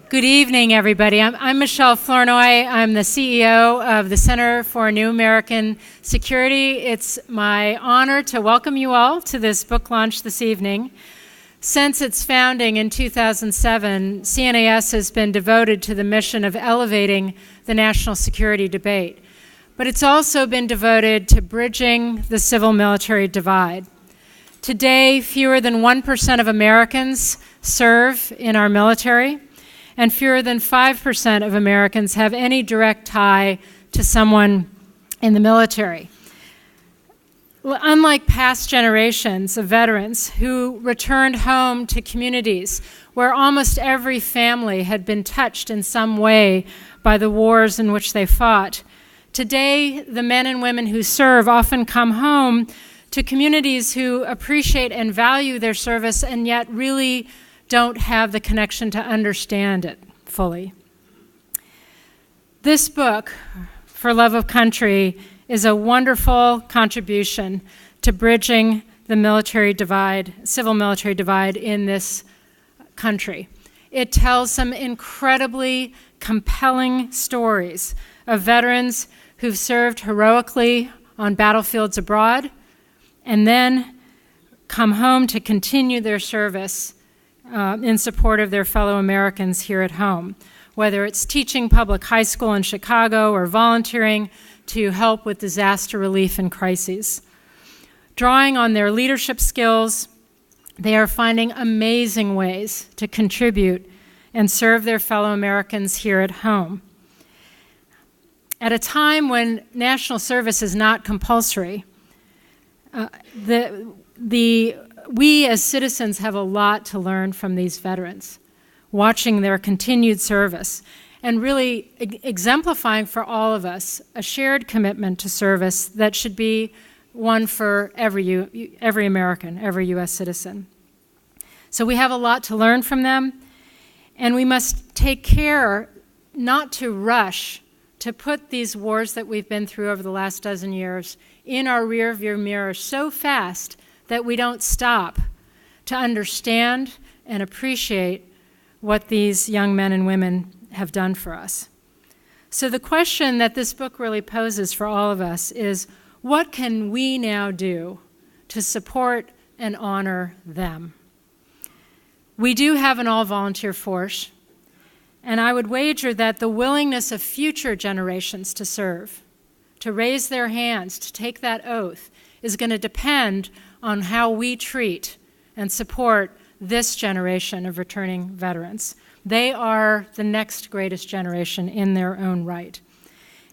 Good evening, everybody. I'm Michèle Flournoy. I'm the CEO of the Center for New American Security. It's my honor to welcome you all to this book launch this evening. Since its founding in 2007, CNAS has been devoted to the mission of elevating the national security debate. But it's also been devoted to bridging the civil-military divide. Today, fewer than 1% of Americans serve in our military, and fewer than 5% of Americans have any direct tie to someone in the military. Unlike past generations of veterans who returned home to communities where almost every family had been touched in some way by the wars in which they fought, today the men and women who serve often come home to communities who appreciate and value their service and yet really don't have the connection to understand it fully. This book, For Love of Country, is a wonderful contribution to bridging the military divide, civil-military divide in this country. It tells some incredibly compelling stories of veterans who've served heroically on battlefields abroad and then come home to continue their service in support of their fellow Americans here at home, whether it's teaching public high school in Chicago or volunteering to help with disaster relief and crises. Drawing on their leadership skills, they are finding amazing ways to contribute and serve their fellow Americans here at home. At a time when national service is not compulsory, we as citizens have a lot to learn from these veterans, watching their continued service and really exemplifying for all of us a shared commitment to service that should be one for every American, every U.S. citizen. So we have a lot to learn from them, and we must take care not to rush to put these wars that we've been through over the last dozen years in our rearview mirror so fast that we don't stop to understand and appreciate what these young men and women have done for us. So the question that this book really poses for all of us is, what can we now do to support and honor them? We do have an all-volunteer force, and I would wager that the willingness of future generations to serve, to raise their hands, to take that oath, is going to depend on how we treat and support this generation of returning veterans. They are the next greatest generation in their own right.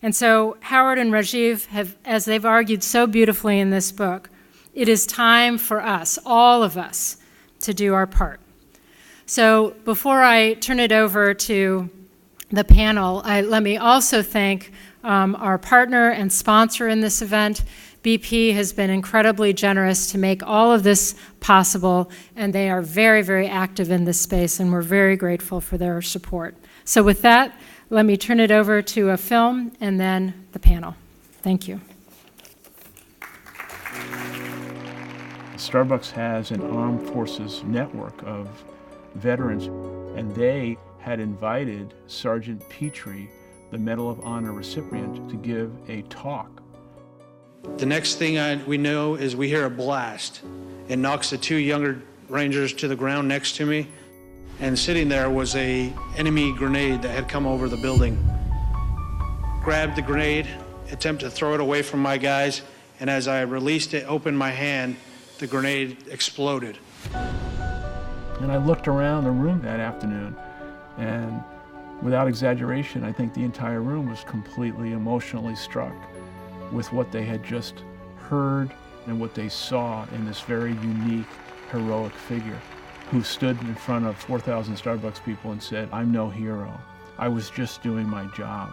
And so Howard and Rajiv have, as they've argued so beautifully in this book, it is time for us, all of us, to do our part. So before I turn it over to the panel, let me also thank our partner and sponsor in this event. BP has been incredibly generous to make all of this possible, and they are very, very active in this space, and we're very grateful for their support. So with that, let me turn it over to a film and then the panel. Thank you. Starbucks has an armed forces network of veterans, and they had invited Sergeant Petrie, the Medal of Honor recipient, to give a talk. The next thing we know is we hear a blast. It knocks the two younger Rangers to the ground next to me, and sitting there was an enemy grenade that had come over the building. Grabbed the grenade, attempted to throw it away from my guys, and as I released it, opened my hand, the grenade exploded. And I looked around the room that afternoon, and without exaggeration, I think the entire room was completely emotionally struck with what they had just heard and what they saw in this very unique, heroic figure who stood in front of 4,000 Starbucks people and said, "I'm no hero. I was just doing my job."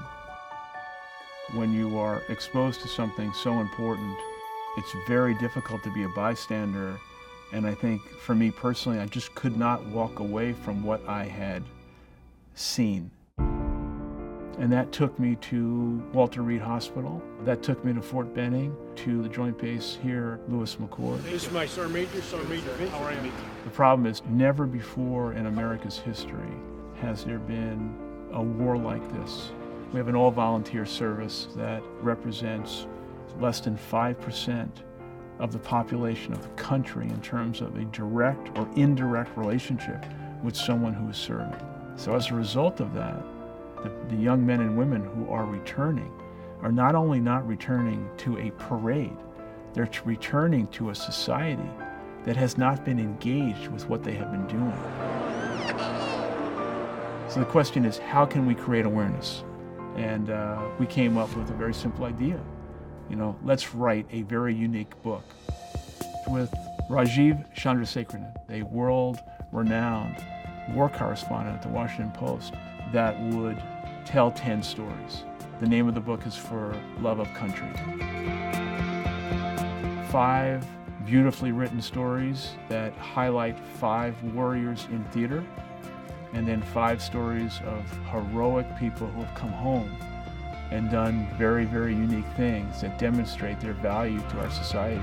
When you are exposed to something so important, it's very difficult to be a bystander. And I think for me personally, I just could not walk away from what I had seen. And that took me to Walter Reed Hospital. That took me to Fort Benning, to the Joint Base here, Lewis McChord. This is my Sergeant Major. How are you? The problem is, never before in America's history has there been a war like this. We have an all-volunteer service that represents less than 5% of the population of the country in terms of a direct or indirect relationship with someone who is serving. So as a result of that, the young men and women who are returning are not only not returning to a parade, they're returning to a society that has not been engaged with what they have been doing. So the question is, how can we create awareness? And we came up with a very simple idea. Let's write a very unique book with Rajiv Chandrasekaran, a world-renowned war correspondent at the Washington Post, that would tell 10 stories. The name of the book is For Love of Country. 5 beautifully written stories that highlight 5 warriors in theater, and then 5 stories of heroic people who have come home and done very, very unique things that demonstrate their value to our society.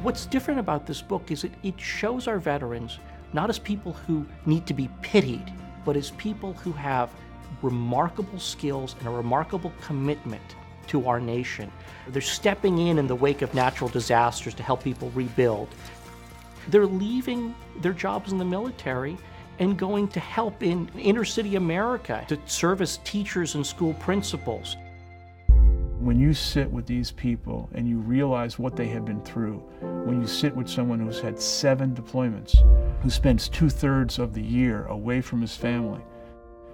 What's different about this book is it shows our veterans not as people who need to be pitied, but as people who have remarkable skills and a remarkable commitment to our nation. They're stepping in the wake of natural disasters to help people rebuild. They're leaving their jobs in the military and going to help in inner city America to serve as teachers and school principals. When you sit with these people and you realize what they have been through, when you sit with someone who's had 7 deployments, who spends 2/3 of the year away from his family,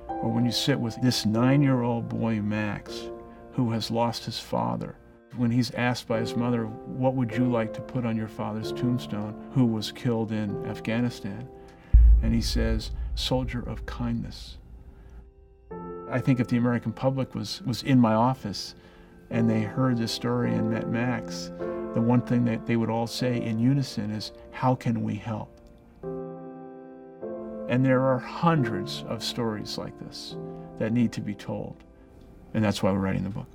or when you sit with this 9-year-old boy, Max, who has lost his father, when he's asked by his mother, what would you like to put on your father's tombstone, who was killed in Afghanistan? And he says, soldier of kindness. I think if the American public was in my office and they heard this story and met Max, the one thing that they would all say in unison is, how can we help? And there are hundreds of stories like this that need to be told. And that's why we're writing the book.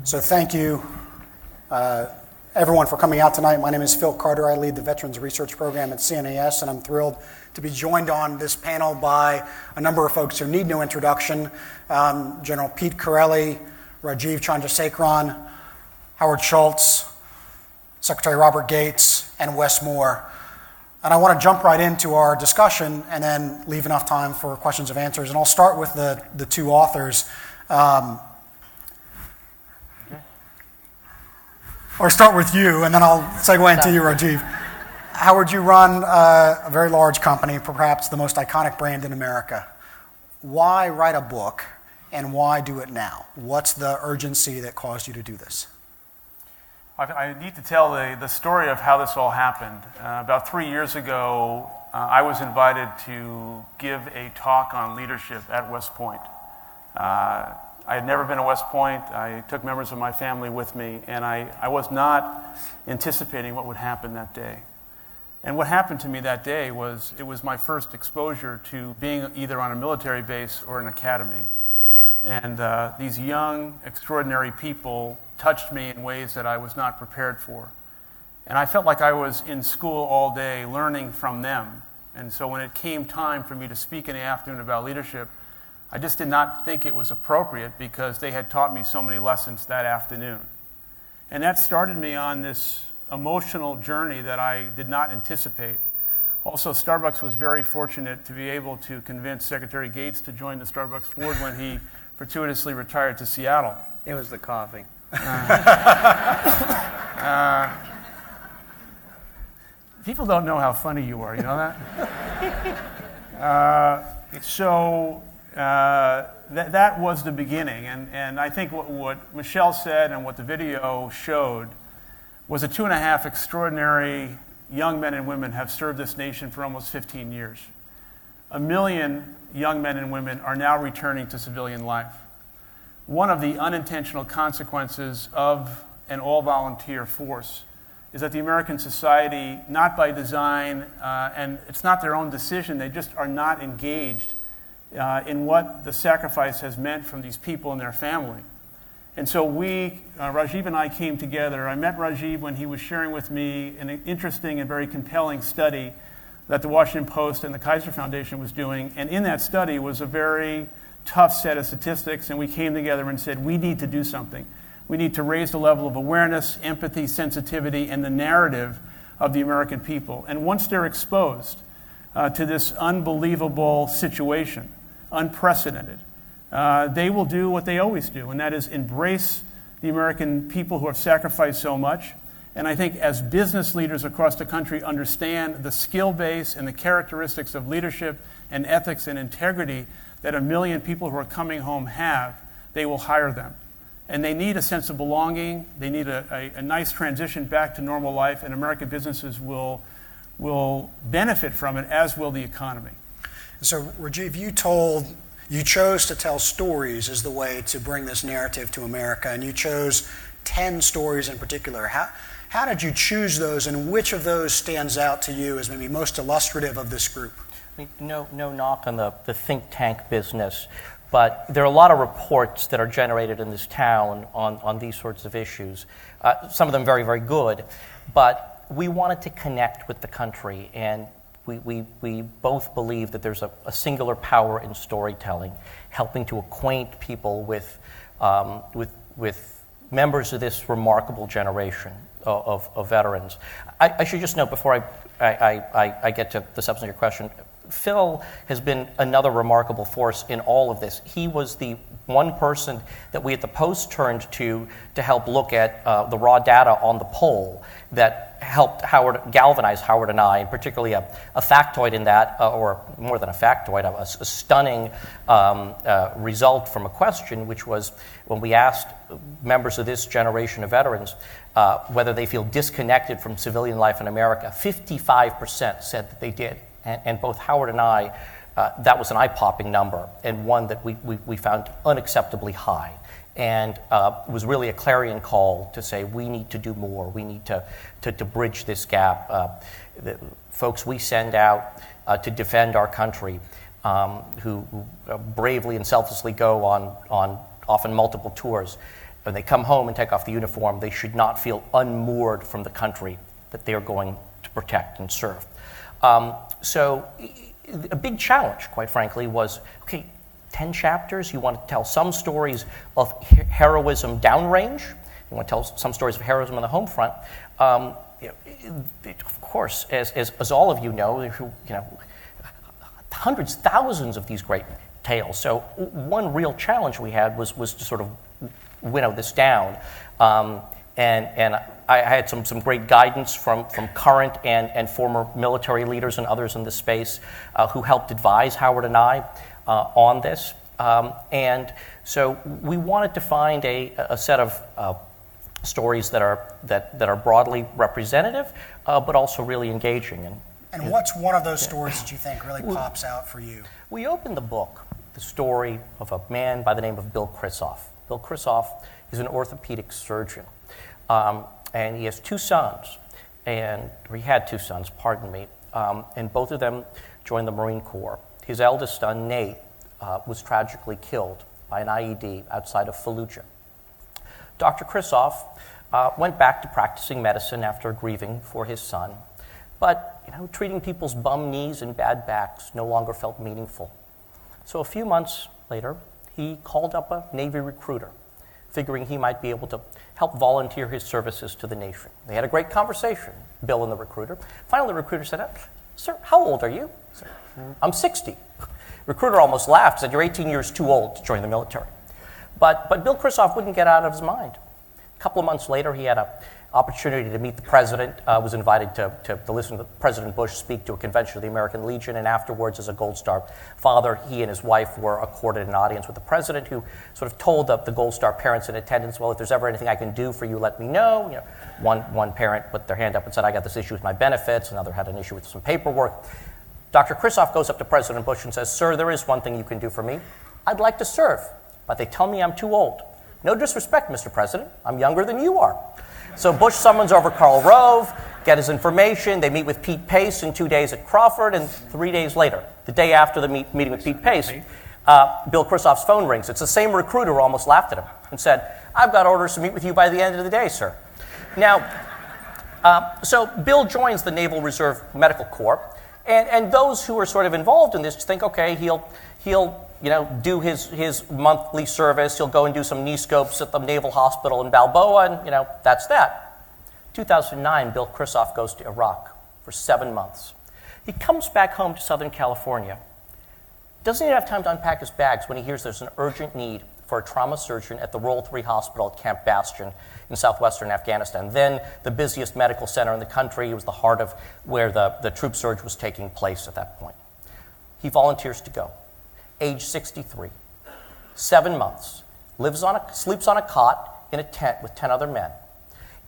So thank you, everyone, for coming out tonight. My name is Phil Carter. I lead the Veterans Research Program at CNAS, and I'm thrilled to be joined on this panel by a number of folks who need no introduction. General Pete Chiarelli, Rajiv Chandrasekaran, Howard Schultz, Secretary Robert Gates, and Wes Moore. And I want to jump right into our discussion and then leave enough time for questions and answers. And I'll start with the 2 authors. Or start with you, and then I'll segue into you, Rajiv. Howard, you run a very large company, perhaps the most iconic brand in America. Why write a book, and why do it now? What's the urgency that caused you to do this? I need to tell the story of how this all happened. About 3 years ago, I was invited to give a talk on leadership at West Point. I had never been to West Point. I took members of my family with me, and I was not anticipating what would happen that day. And what happened to me that day was, it was my first exposure to being either on a military base or an academy. And these young, extraordinary people touched me in ways that I was not prepared for. And I felt like I was in school all day learning from them. And so when it came time for me to speak in the afternoon about leadership, I just did not think it was appropriate because they had taught me so many lessons that afternoon. And that started me on this emotional journey that I did not anticipate. Also, Starbucks was very fortunate to be able to convince Secretary Gates to join the Starbucks board when he fortuitously retired to Seattle. It was the coffee. People don't know how funny you are, you know that? That was the beginning, and I think what Michèle said and what the video showed was that 2.5 extraordinary young men and women have served this nation for almost 15 years. 1 million young men and women are now returning to civilian life. One of the unintentional consequences of an all-volunteer force is that the American society, not by design, and it's not their own decision, they just are not engaged in what the sacrifice has meant from these people and their family. And so Rajiv and I came together. I met Rajiv when he was sharing with me an interesting and very compelling study that the Washington Post and the Kaiser Foundation was doing. And in that study was a very tough set of statistics, and we came together and said, we need to do something. We need to raise the level of awareness, empathy, sensitivity, and the narrative of the American people. And once they're exposed to this unbelievable situation, unprecedented, they will do what they always do, and that is embrace the American people who have sacrificed so much. And I think as business leaders across the country understand the skill base and the characteristics of leadership and ethics and integrity that 1 million people who are coming home have, they will hire them. And they need a sense of belonging. They need a nice transition back to normal life, and American businesses will benefit from it, as will the economy. So, Rajiv, you chose to tell stories as the way to bring this narrative to America, and you chose 10 stories in particular. How did you choose those, and which of those stands out to you as maybe most illustrative of this group? No knock on the think tank business, but there are a lot of reports that are generated in this town on these sorts of issues. Some of them very, very good, but we wanted to connect with the country, and we both believe that there's a singular power in storytelling, helping to acquaint people with members of this remarkable generation of veterans. I should just note before I get to the substance of your question, Phil has been another remarkable force in all of this. He was the one person that we at the Post turned to help look at the raw data on the poll that helped galvanize Howard and I, and particularly a factoid in that, or more than a factoid, a stunning result from a question, which was when we asked members of this generation of veterans whether they feel disconnected from civilian life in America, 55% said that they did. And both Howard and I, that was an eye-popping number, and one that we found unacceptably high. And it was really a clarion call to say we need to do more. We need to bridge this gap. The folks we send out to defend our country, who bravely and selflessly go on often multiple tours, when they come home and take off the uniform, they should not feel unmoored from the country that they are going to protect and serve. So a big challenge, quite frankly, was, 10 chapters, you want to tell some stories of heroism downrange, you want to tell some stories of heroism on the home front. Of course, as all of you know, hundreds, thousands of these great tales. So one real challenge we had was to sort of winnow this down. And I had some great guidance from current and former military leaders and others in this space who helped advise Howard and I on this. And so we wanted to find a set of stories that are broadly representative, but also really engaging. And what's one of those stories that you think really pops out for you? We opened the book, the story of a man by the name of Bill Krisoff. Bill Krisoff is an orthopedic surgeon. And he has two sons, or he had two sons, pardon me, and both of them joined the Marine Corps. His eldest son, Nate, was tragically killed by an IED outside of Fallujah. Dr. Krisoff went back to practicing medicine after grieving for his son, but treating people's bum knees and bad backs no longer felt meaningful. So a few months later, he called up a Navy recruiter, figuring he might be able to help volunteer his services to the nation. They had a great conversation, Bill and the recruiter. Finally, the recruiter said, "Sir, how old are you?" He said, "I'm 60. Recruiter almost laughed, said, "You're 18 years too old to join the military." But Bill Krisoff wouldn't get out of his mind. A couple of months later, he had an opportunity to meet the president, was invited to listen to President Bush speak to a convention of the American Legion, and afterwards, as a Gold Star father, he and his wife were accorded an audience with the president, who sort of told the Gold Star parents in attendance, "Well, if there's ever anything I can do for you, let me know." One parent put their hand up and said, "I got this issue with my benefits." Another had an issue with some paperwork. Dr. Krisoff goes up to President Bush and says, "Sir, there is one thing you can do for me. I'd like to serve, but they tell me I'm too old." No disrespect, Mr. President, I'm younger than you are. So Bush summons over Karl Rove, get his information, they meet with Pete Pace in 2 days at Crawford, and 3 days later, the day after the meeting with Pete Pace, Bill Kristoff's phone rings. It's the same recruiter who almost laughed at him and said, "I've got orders to meet with you by the end of the day, sir." Now, so Bill joins the Naval Reserve Medical Corps, and those who are sort of involved in this think, okay, he'll do his monthly service, he'll go and do some knee scopes at the Naval Hospital in Balboa, and that's that. 2009, Bill Kristoff goes to Iraq for 7 months. He comes back home to Southern California. Doesn't even have time to unpack his bags when he hears there's an urgent need for a trauma surgeon at the Royal III Hospital at Camp Bastion in southwestern Afghanistan. Then the busiest medical center in the country. It was the heart of where the troop surge was taking place at that point. He volunteers to go. Age 63, 7 months, sleeps on a cot in a tent with 10 other men.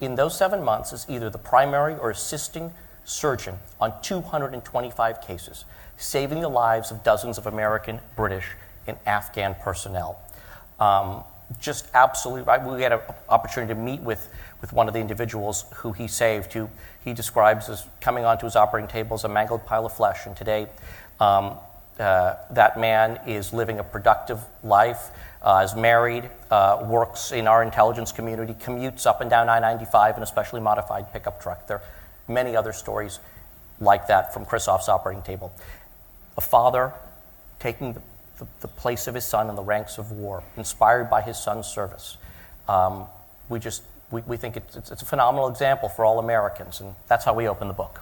In those 7 months is either the primary or assisting surgeon on 225 cases, saving the lives of dozens of American, British, and Afghan personnel. Just absolutely, we had an opportunity to meet with one of the individuals who he saved, who he describes as coming onto his operating table as a mangled pile of flesh. And today, that man is living a productive life, is married, works in our intelligence community, commutes up and down I-95 in a specially modified pickup truck. There are many other stories like that from Kristoff's operating table. A father taking the place of his son in the ranks of war, inspired by his son's service. We think it's a phenomenal example for all Americans, and that's how we open the book.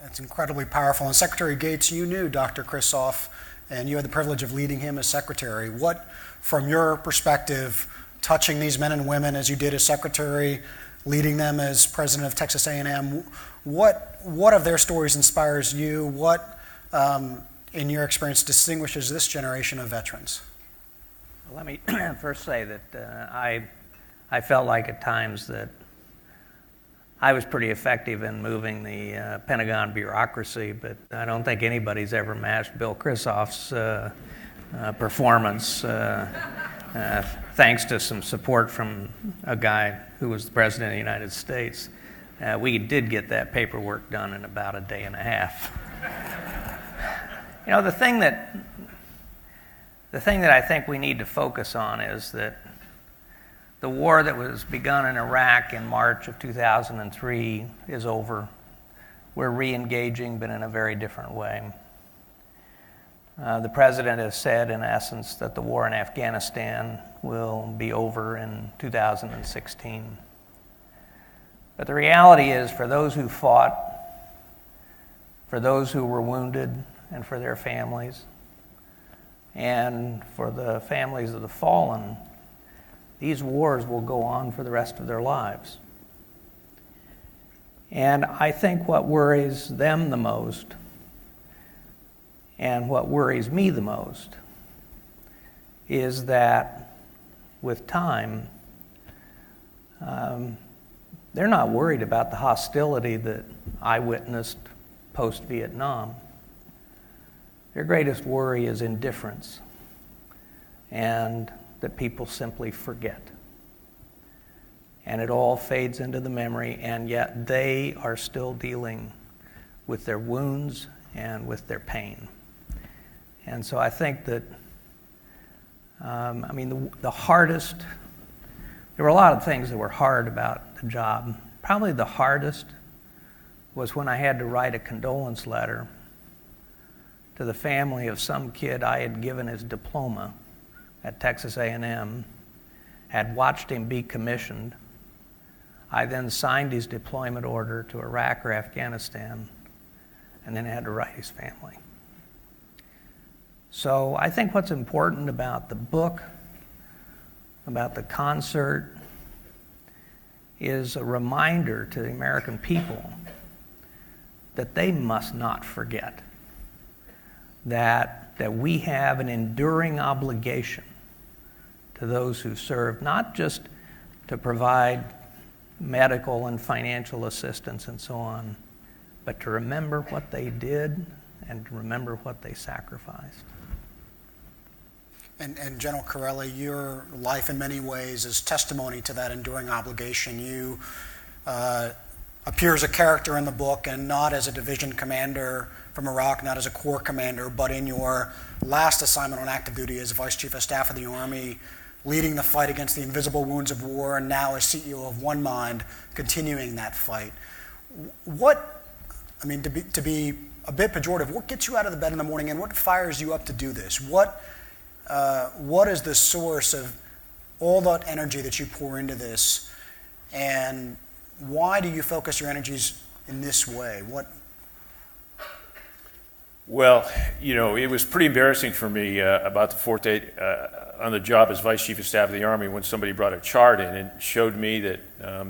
It's incredibly powerful. And Secretary Gates, you knew Dr. Kristoff, and you had the privilege of leading him as secretary. What, from your perspective, touching these men and women as you did as secretary, leading them as president of Texas A&M, what of their stories inspires you? What, in your experience, distinguishes this generation of veterans? Well, let me first say that I felt like at times that I was pretty effective in moving the Pentagon bureaucracy, but I don't think anybody's ever matched Bill Kristoff's performance, thanks to some support from a guy who was the President of the United States. We did get that paperwork done in about a day and a half. The thing that I think we need to focus on is that the war that was begun in Iraq in March of 2003 is over. We're re-engaging, but in a very different way. The president has said, in essence, that the war in Afghanistan will be over in 2016. But the reality is, for those who fought, for those who were wounded, and for their families, and for the families of the fallen, these wars will go on for the rest of their lives. And I think what worries them the most, and what worries me the most, is that with time, they're not worried about the hostility that I witnessed post-Vietnam. Their greatest worry is indifference, and that people simply forget. And it all fades into the memory, and yet they are still dealing with their wounds and with their pain. And so I think that, the hardest, there were a lot of things that were hard about the job. Probably the hardest was when I had to write a condolence letter to the family of some kid I had given his diploma at Texas A&M, had watched him be commissioned. I then signed his deployment order to Iraq or Afghanistan, and then had to write his family. So I think what's important about the book, about the concert, is a reminder to the American people that they must not forget that we have an enduring obligation to those who serve, not just to provide medical and financial assistance and so on, but to remember what they did and to remember what they sacrificed. And General Chiarelli, your life in many ways is testimony to that enduring obligation. You appear as a character in the book, and not as a division commander from Iraq, not as a corps commander, but in your last assignment on active duty as Vice Chief of Staff of the Army, leading the fight against the invisible wounds of war, and now as CEO of One Mind, continuing that fight. To be a bit pejorative, what gets you out of the bed in the morning, and what fires you up to do this? What is the source of all that energy that you pour into this, and why do you focus your energies in this way? Well, it was pretty embarrassing for me about the fourth day on the job as Vice Chief of Staff of the Army when somebody brought a chart in and showed me that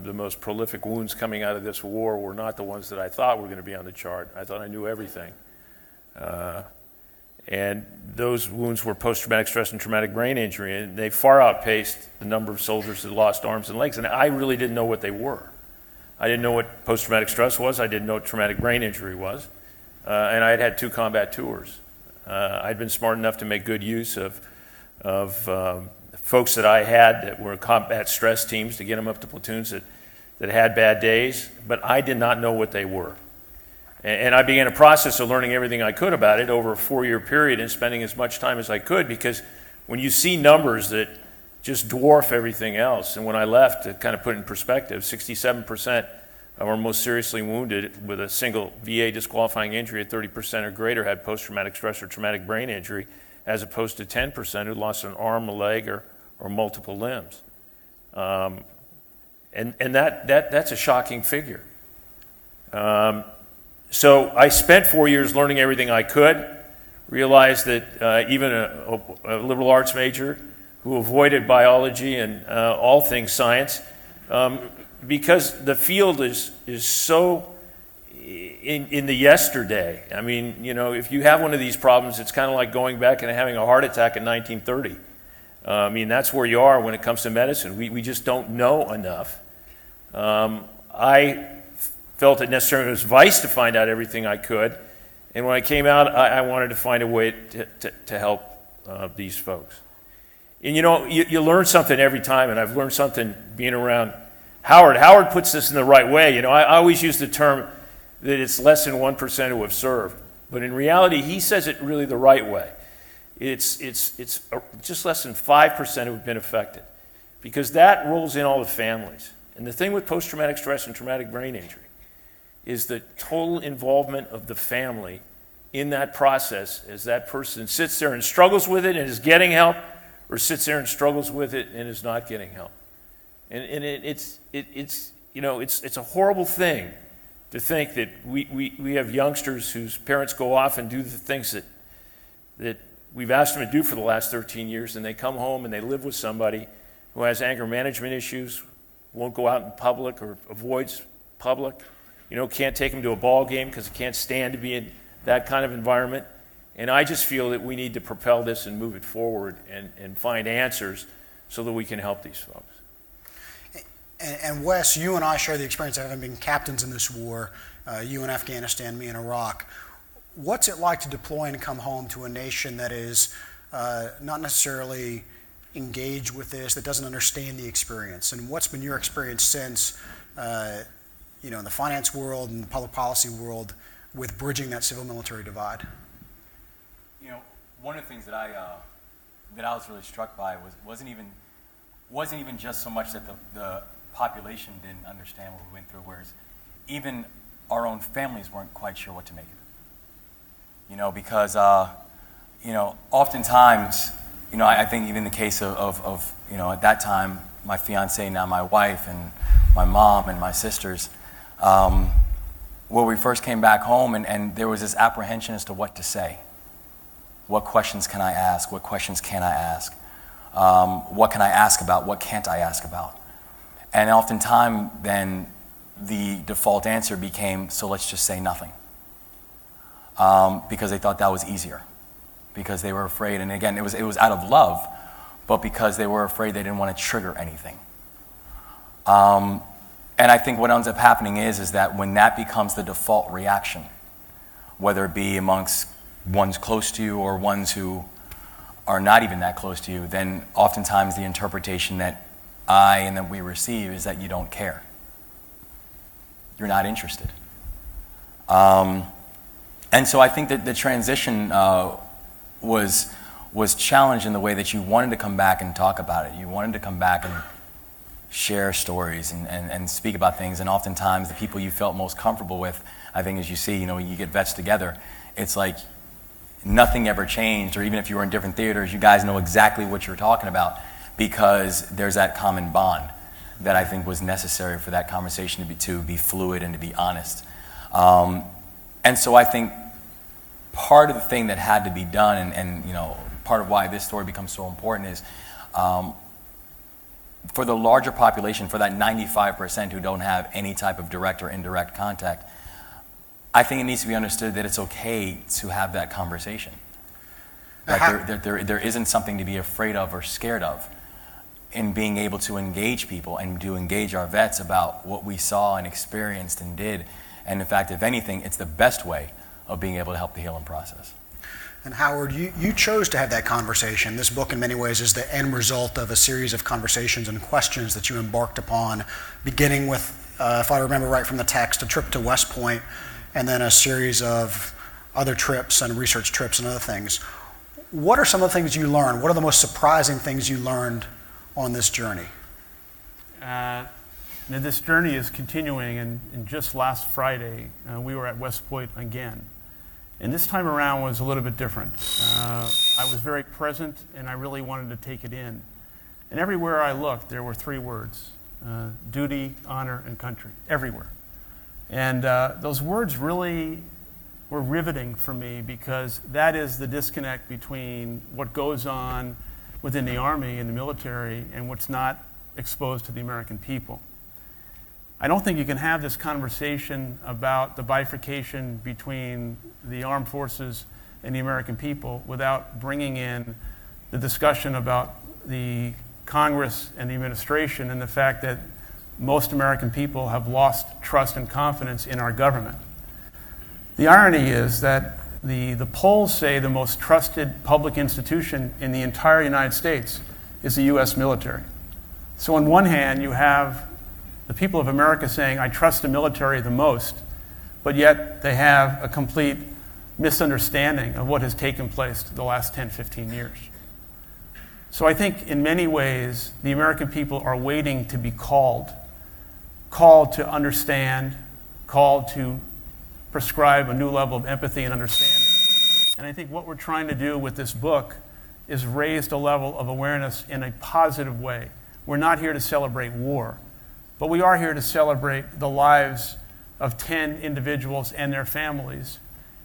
the most prolific wounds coming out of this war were not the ones that I thought were going to be on the chart. I thought I knew everything. And those wounds were post-traumatic stress and traumatic brain injury, and they far outpaced the number of soldiers that lost arms and legs, and I really didn't know what they were. I didn't know what post-traumatic stress was. I didn't know what traumatic brain injury was. And I had had 2 combat tours. I'd been smart enough to make good use of folks that I had that were combat stress teams to get them up to platoons that had bad days, but I did not know what they were. And I began a process of learning everything I could about it over a 4-year period and spending as much time as I could, because when you see numbers that just dwarf everything else, and when I left, to kind of put it in perspective, 67% of our most seriously wounded with a single VA disqualifying injury at 30% or greater had post-traumatic stress or traumatic brain injury, as opposed to 10% who lost an arm, a leg, or multiple limbs. And that's a shocking figure. So I spent 4 years learning everything I could, realized that even a liberal arts major who avoided biology and all things science, because the field is so in the yesterday. I mean, if you have one of these problems, it's kind of like going back and having a heart attack in 1930. I mean, that's where you are when it comes to medicine. We just don't know enough. I felt it necessary as vice to find out everything I could, and when I came out, I wanted to find a way to help these folks. And you learn something every time, and I've learned something being around Howard. Howard puts this in the right way. I always use the term that it's less than 1% who have served, but in reality, he says it really the right way. It's just less than 5% who have been affected, because that rolls in all the families. And the thing with post-traumatic stress and traumatic brain injury is the total involvement of the family in that process, as that person sits there and struggles with it and is getting help, or sits there and struggles with it and is not getting help. And it's a horrible thing to think that we have youngsters whose parents go off and do the things that we've asked them to do for the last 13 years, and they come home and they live with somebody who has anger management issues, won't go out in public or avoids public, can't take them to a ball game because they can't stand to be in that kind of environment. And I just feel that we need to propel this and move it forward and find answers so that we can help these folks. And Wes, you and I share the experience of having been captains in this war, you in Afghanistan, me in Iraq. What's it like to deploy and come home to a nation that is not necessarily engaged with this, that doesn't understand the experience? And what's been your experience since, in the finance world and the public policy world with bridging that civil-military divide? One of the things that I was really struck by wasn't even just so much that the population didn't understand what we went through, whereas even our own families weren't quite sure what to make of it. Because oftentimes, I think even the case of at that time, my fiance, now my wife, and my mom and my sisters, where we first came back home, and there was this apprehension as to what to say. What questions can I ask? What questions can I ask? What can I ask about? What can't I ask about? And oftentimes, then, the default answer became, so let's just say nothing. Because they thought that was easier. Because they were afraid, and again, it was out of love, but because they were afraid they didn't want to trigger anything. And I think what ends up happening is that when that becomes the default reaction, whether it be amongst ones close to you or ones who are not even that close to you, then oftentimes the interpretation that I and that we receive is that you don't care. You're not interested. And so I think that the transition was challenged in the way that you wanted to come back and talk about it. You wanted to come back and share stories and speak about things. And oftentimes the people you felt most comfortable with, I think as you see, when you get vets together, it's like nothing ever changed. Or even if you were in different theaters, you guys know exactly what you're talking about because there's that common bond that I think was necessary for that conversation to be fluid and to be honest. And so I think part of the thing that had to be done, and part of why this story becomes so important is for the larger population, for that 95% who don't have any type of direct or indirect contact, I think it needs to be understood that it's okay to have that conversation. That there isn't something to be afraid of or scared of in being able to engage people and to engage our vets about what we saw and experienced and did. And in fact, if anything, it's the best way of being able to help the healing process. And Howard, you chose to have that conversation. This book in many ways is the end result of a series of conversations and questions that you embarked upon, beginning with, if I remember right from the text, a trip to West Point, and then a series of other trips and research trips and other things. What are some of the things you learned? What are the most surprising things you learned on this journey? This journey is continuing, and just last Friday, we were at West Point again. And this time around was a little bit different. I was very present, and I really wanted to take it in. And everywhere I looked, there were three words: duty, honor, and country, everywhere. And those words really were riveting for me because that is the disconnect between what goes on within the Army and the military and what's not exposed to the American people. I don't think you can have this conversation about the bifurcation between the armed forces and the American people without bringing in the discussion about the Congress and the administration and the fact that most American people have lost trust and confidence in our government. The irony is that the polls say the most trusted public institution in the entire United States is the U.S. military. So on one hand, you have the people of America saying, I trust the military the most, but yet they have a complete misunderstanding of what has taken place the last 10, 15 years. So I think in many ways, the American people are waiting to be called to understand, called to prescribe a new level of empathy and understanding. And I think what we're trying to do with this book is raise the level of awareness in a positive way. We're not here to celebrate war, but we are here to celebrate the lives of 10 individuals and their families.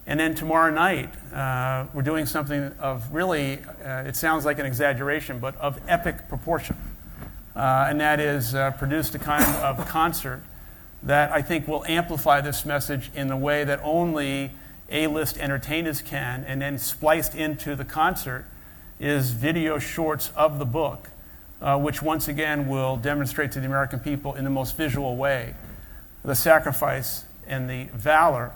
And then tomorrow night, we're doing something of really, it sounds like an exaggeration, but of epic proportion. And that is produced a kind of concert that I think will amplify this message in the way that only A-list entertainers can. And then spliced into the concert is video shorts of the book, which once again will demonstrate to the American people in the most visual way the sacrifice and the valor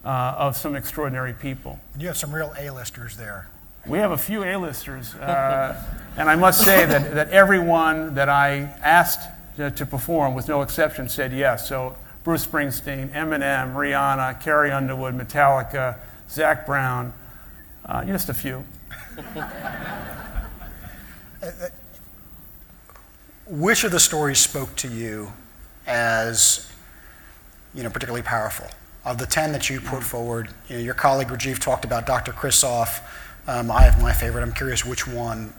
of some extraordinary people. You have some real A-listers there. We have a few A-listers, and I must say that everyone that I asked to perform, with no exception, said yes. So Bruce Springsteen, Eminem, Rihanna, Carrie Underwood, Metallica, Zach Brown, just a few. Which of the stories spoke to you as, particularly powerful? Of the 10 that you put forward, your colleague Rajiv talked about Dr. Kristoff. I have my favorite. I'm curious which one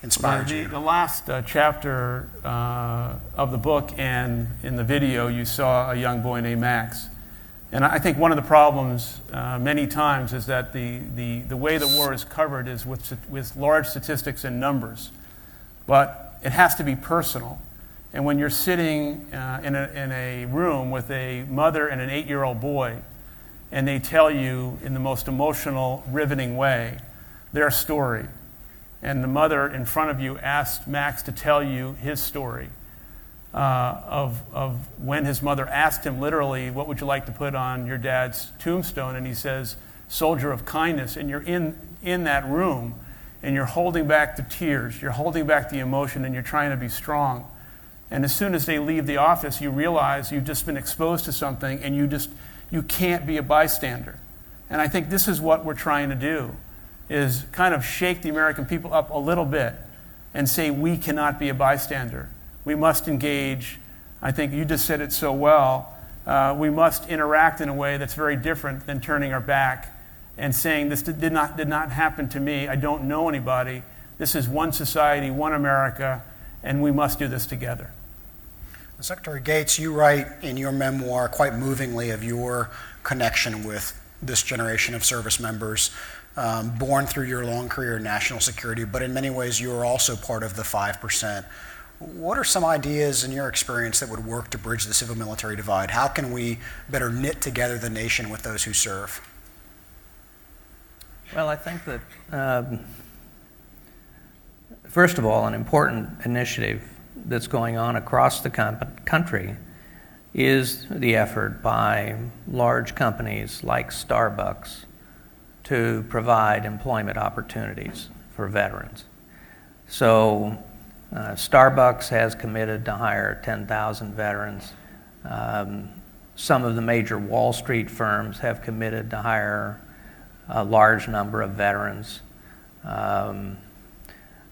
inspired you. The last chapter of the book and in the video, you saw a young boy named Max. And I think one of the problems many times is that the way the war is covered is with large statistics and numbers. But it has to be personal. And when you're sitting in a room with a mother and an 8-year-old boy, and they tell you in the most emotional, riveting way their story, and the mother in front of you asked Max to tell you his story of when his mother asked him literally, what would you like to put on your dad's tombstone? And he says, soldier of kindness. And you're in that room, and you're holding back the tears, you're holding back the emotion, and you're trying to be strong. And as soon as they leave the office, you realize you've just been exposed to something, and you can't be a bystander. And I think this is what we're trying to do, is kind of shake the American people up a little bit and say we cannot be a bystander. We must engage. I think you just said it so well. We must interact in a way that's very different than turning our back and saying this did not happen to me. I don't know anybody. This is one society, one America, and we must do this together. Secretary Gates, you write in your memoir quite movingly of your connection with this generation of service members, born through your long career in national security, but in many ways you are also part of the 5%. What are some ideas in your experience that would work to bridge the civil-military divide? How can we better knit together the nation with those who serve? Well, I think that, first of all, an important initiative that's going on across the country is the effort by large companies like Starbucks to provide employment opportunities for veterans. So Starbucks has committed to hire 10,000 veterans. Some of the major Wall Street firms have committed to hire a large number of veterans.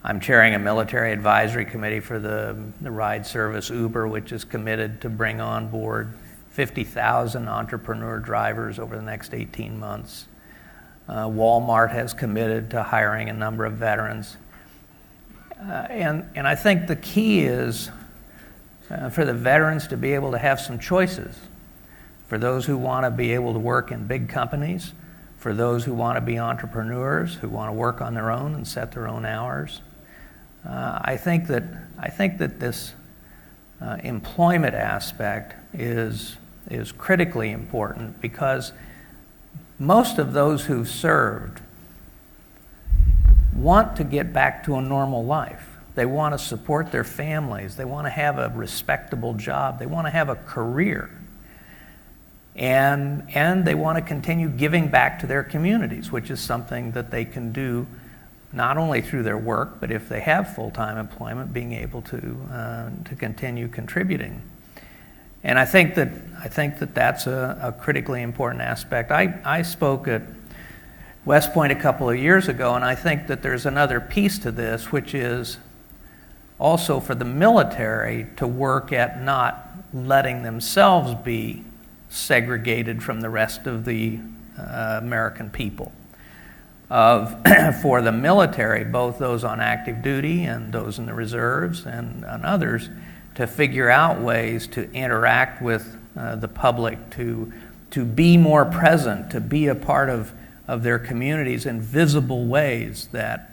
I'm chairing a military advisory committee for the ride service Uber, which is committed to bring on board 50,000 entrepreneur drivers over the next 18 months. Walmart has committed to hiring a number of veterans. And I think the key is for the veterans to be able to have some choices. For those who want to be able to work in big companies, for those who want to be entrepreneurs, who want to work on their own and set their own hours. I think that this employment aspect is critically important because most of those who've served want to get back to a normal life. They want to support their families. They want to have a respectable job. They want to have a career. And they want to continue giving back to their communities, which is something that they can do not only through their work, but if they have full-time employment, being able to continue contributing. And I think that that's a critically important aspect. I spoke at West Point a couple of years ago, and I think that there's another piece to this, which is also for the military to work at not letting themselves be segregated from the rest of the American people. For the military, both those on active duty and those in the reserves and others, to figure out ways to interact with the public, to be more present, to be a part of their communities in visible ways that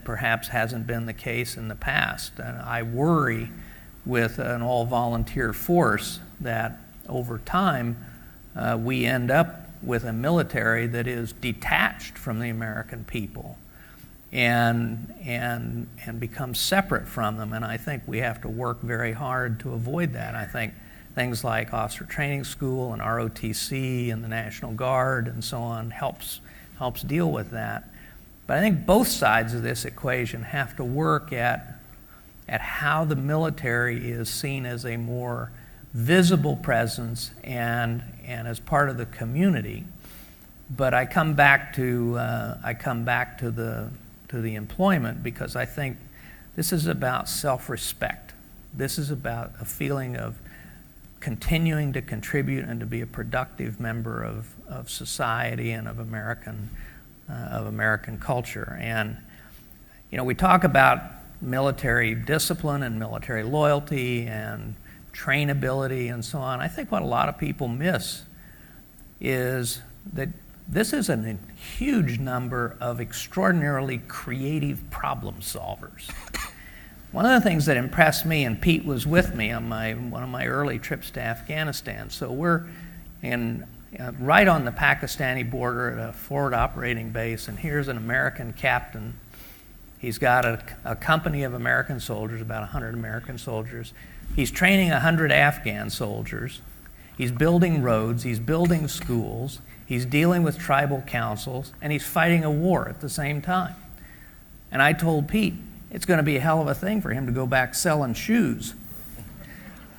perhaps hasn't been the case in the past. And I worry with an all-volunteer force that over time we end up with a military that is detached from the American people and becomes separate from them. And I think we have to work very hard to avoid that. I think things like Officer Training School and ROTC and the National Guard and so on helps deal with that. But I think both sides of this equation have to work at how the military is seen as a more visible presence and as part of the community. But I come back to the employment because I think this is about self-respect. This is about a feeling of continuing to contribute and to be a productive member of society and of American culture. And we talk about military discipline and military loyalty and trainability and so on. I think what a lot of people miss is that this is a huge number of extraordinarily creative problem solvers. One of the things that impressed me, and Pete was with me on one of my early trips to Afghanistan, so we're right on the Pakistani border at a forward operating base, and here's an American captain. He's got a company of American soldiers, about 100 American soldiers. He's training 100 Afghan soldiers. He's building roads. He's building schools. he's dealing with tribal councils, and he's fighting a war at the same time. And I told Pete, it's going to be a hell of a thing for him to go back selling shoes.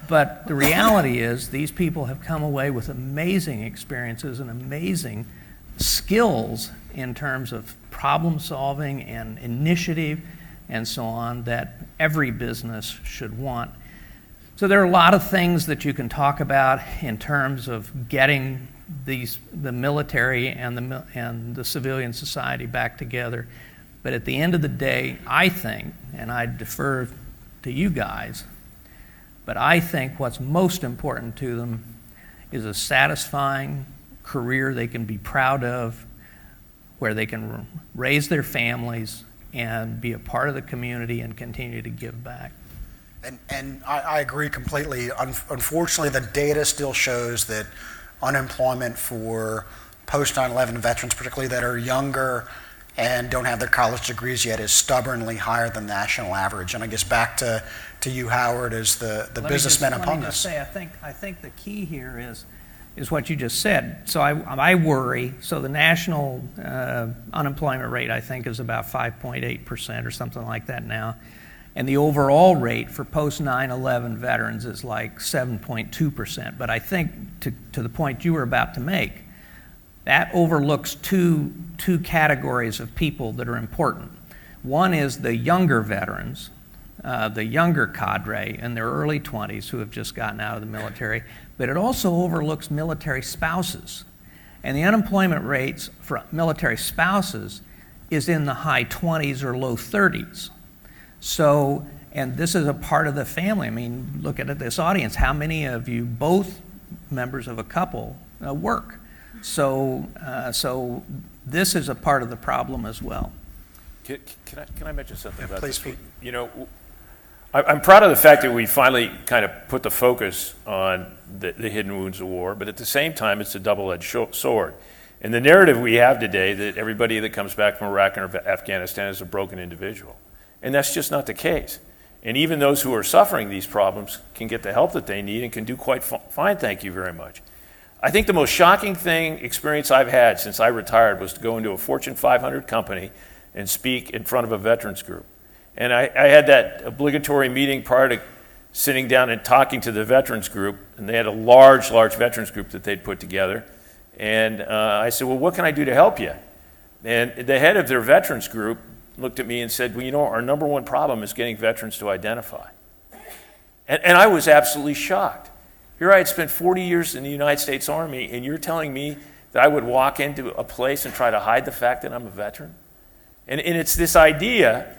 But the reality is these people have come away with amazing experiences and amazing skills in terms of problem solving and initiative and so on that every business should want. So there are a lot of things that you can talk about in terms of getting the military and the civilian society back together. But at the end of the day, I think, and I defer to you guys, but I think what's most important to them is a satisfying career they can be proud of, where they can raise their families and be a part of the community and continue to give back. And I agree completely. Unfortunately, the data still shows that unemployment for post 9/11 veterans, particularly that are younger and don't have their college degrees yet, is stubbornly higher than the national average. And I guess back to you, Howard, as the businessman among us. Let me just say, I think the key here is what you just said. So I worry. So the national unemployment rate, I think, is about 5.8% or something like that now. And the overall rate for post 9/11 veterans is like 7.2%. But I think to the point you were about to make, that overlooks two categories of people that are important. One is the younger veterans, the younger cadre in their early 20s who have just gotten out of the military, but it also overlooks military spouses. And the unemployment rates for military spouses is in the high 20s or low 30s. So, and this is a part of the family. I mean, look at this audience. How many of you, both members of a couple, work? So this is a part of the problem as well. Can I mention something about please, this? Pete. You know, I'm proud of the fact that we finally kind of put the focus on the hidden wounds of war, but at the same time, it's a double-edged sword. And the narrative we have today that everybody that comes back from Iraq or Afghanistan is a broken individual. And that's just not the case. And even those who are suffering these problems can get the help that they need and can do quite fine, thank you very much. I think the most shocking experience I've had since I retired was to go into a Fortune 500 company and speak in front of a veterans group. And I had that obligatory meeting prior to sitting down and talking to the veterans group, and they had a large veterans group that they'd put together. And I said, well, what can I do to help you? And the head of their veterans group looked at me and said, well, you know, our number one problem is getting veterans to identify. And I was absolutely shocked. Here I had spent 40 years in the United States Army, and you're telling me that I would walk into a place and try to hide the fact that I'm a veteran? And it's this idea,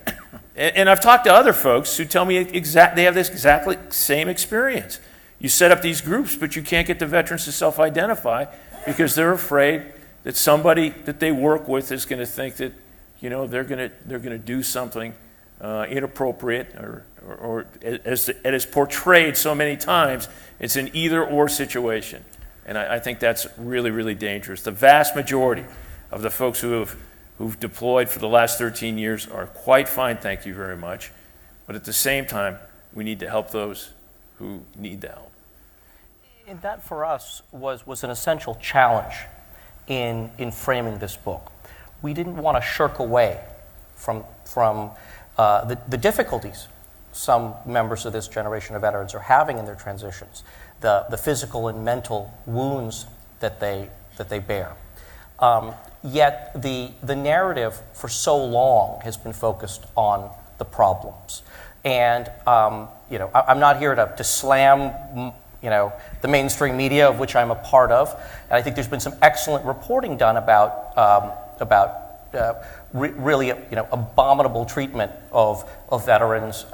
and I've talked to other folks who tell me they have this exactly same experience. You set up these groups, but you can't get the veterans to self-identify because they're afraid that somebody that they work with is going to think that, you know, they're going to do something inappropriate, or as it is portrayed so many times, it's an either-or situation. And I think that's really, really dangerous. The vast majority of the folks who've deployed for the last 13 years are quite fine, thank you very much. But at the same time, we need to help those who need the help. And that for us was an essential challenge in framing this book. We didn't want to shirk away from the difficulties some members of this generation of veterans are having in their transitions, the physical and mental wounds that they bear. Yet the narrative for so long has been focused on the problems. And I'm not here to slam the mainstream media, of which I'm a part of. And I think there's been some excellent reporting done about really abominable treatment of veterans.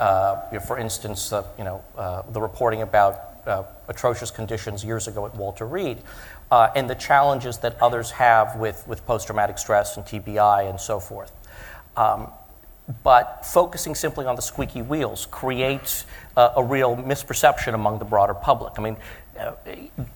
For instance, the reporting about atrocious conditions years ago at Walter Reed, and the challenges that others have with post-traumatic stress and TBI and so forth. But focusing simply on the squeaky wheels creates a real misperception among the broader public. I mean,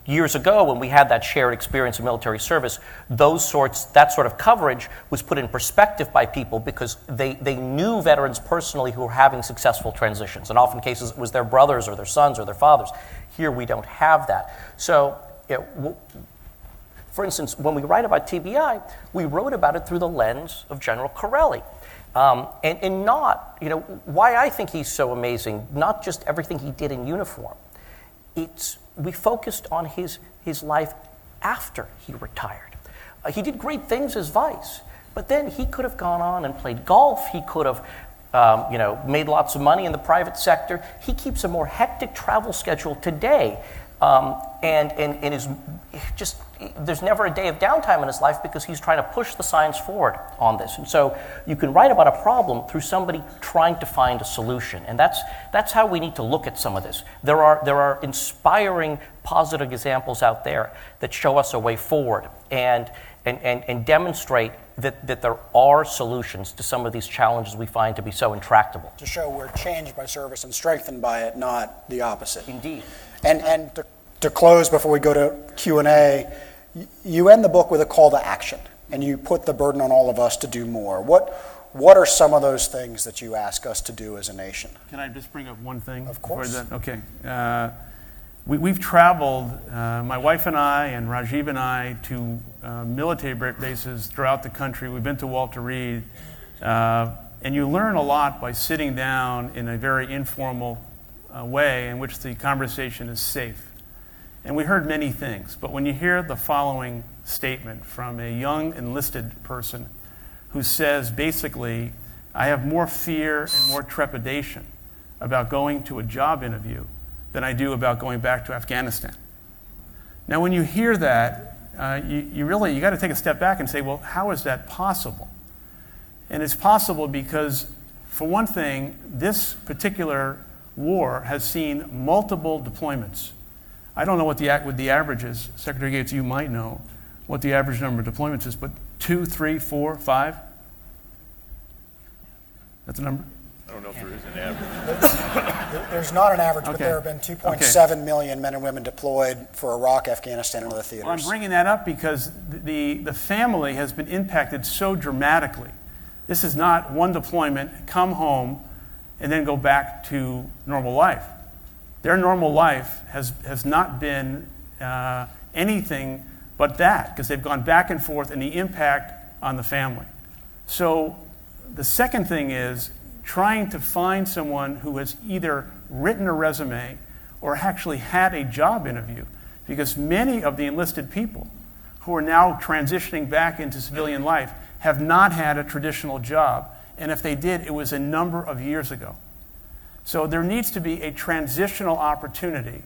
years ago when we had that shared experience of military service, that sort of coverage was put in perspective by people because they knew veterans personally who were having successful transitions. In often cases, it was their brothers or their sons or their fathers. Here we don't have that. So For instance, when we write about TBI, we wrote about it through the lens of General Chiarelli. And not, why I think he's so amazing, not just everything he did in uniform. We focused on his life after he retired. He did great things as vice, but then he could have gone on and played golf. He could have, made lots of money in the private sector. He keeps a more hectic travel schedule today, and is just, there's never a day of downtime in his life because he's trying to push the science forward on this. And so you can write about a problem through somebody trying to find a solution, and that's how we need to look at some of this. There are inspiring, positive examples out there that show us a way forward and demonstrate that there are solutions to some of these challenges we find to be so intractable. To show we're changed by service and strengthened by it, not the opposite. Indeed. And to close before we go to Q&A, you end the book with a call to action, and you put the burden on all of us to do more. What are some of those things that you ask us to do as a nation? Can I just bring up one thing? Of course. Okay. We've traveled, my wife and I and Rajiv and I, to military bases throughout the country. We've been to Walter Reed. And you learn a lot by sitting down in a very informal way in which the conversation is safe. And we heard many things, but when you hear the following statement from a young enlisted person who says, basically, I have more fear and more trepidation about going to a job interview than I do about going back to Afghanistan. Now, when you hear that, you got to take a step back and say, well, how is that possible? And it's possible because, for one thing, this particular war has seen multiple deployments. I don't know what the average is. Secretary Gates, you might know what the average number of deployments is, but 2, 3, 4, 5? That's a number? I don't know if there is an average. There's not an average, but Okay. there have been 2.7 million men and women deployed for Iraq, Afghanistan, and other theaters. Well, I'm bringing that up because the family has been impacted so dramatically. This is not one deployment, come home, and then go back to normal life. Their normal life has not been anything but that, because they've gone back and forth, and the impact on the family. So the second thing is trying to find someone who has either written a resume or actually had a job interview, because many of the enlisted people who are now transitioning back into civilian life have not had a traditional job, and if they did, it was a number of years ago. So there needs to be a transitional opportunity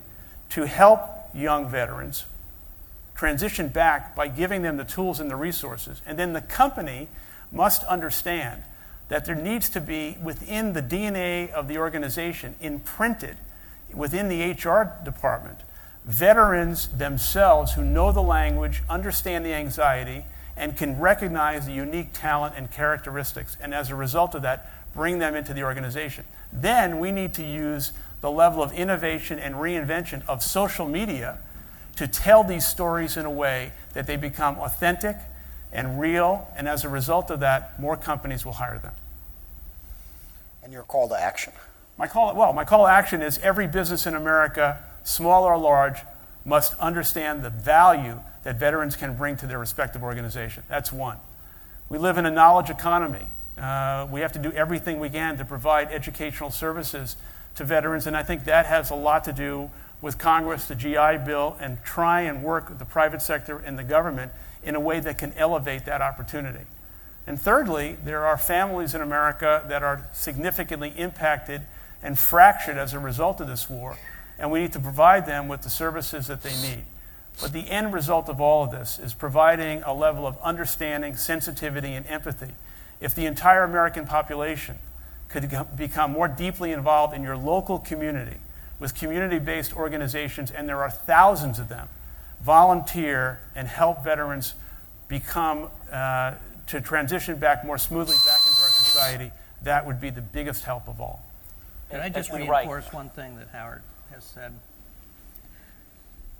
to help young veterans transition back by giving them the tools and the resources. And then the company must understand that there needs to be, within the DNA of the organization, imprinted within the HR department, veterans themselves who know the language, understand the anxiety, and can recognize the unique talent and characteristics, and as a result of that, bring them into the organization. Then we need to use the level of innovation and reinvention of social media to tell these stories in a way that they become authentic and real, and as a result of that, more companies will hire them. And your call to action? My call to action is every business in America, small or large, must understand the value that veterans can bring to their respective organization. That's one. We live in a knowledge economy. We have to do everything we can to provide educational services to veterans, and I think that has a lot to do with Congress, the GI Bill, and try and work with the private sector and the government in a way that can elevate that opportunity. And thirdly, there are families in America that are significantly impacted and fractured as a result of this war, and we need to provide them with the services that they need. But the end result of all of this is providing a level of understanding, sensitivity, and empathy. If the entire American population could become more deeply involved in your local community with community-based organizations, and there are thousands of them, volunteer and help veterans become, to transition back more smoothly back into our society, that would be the biggest help of all. Can I just reinforce one thing that Howard has said?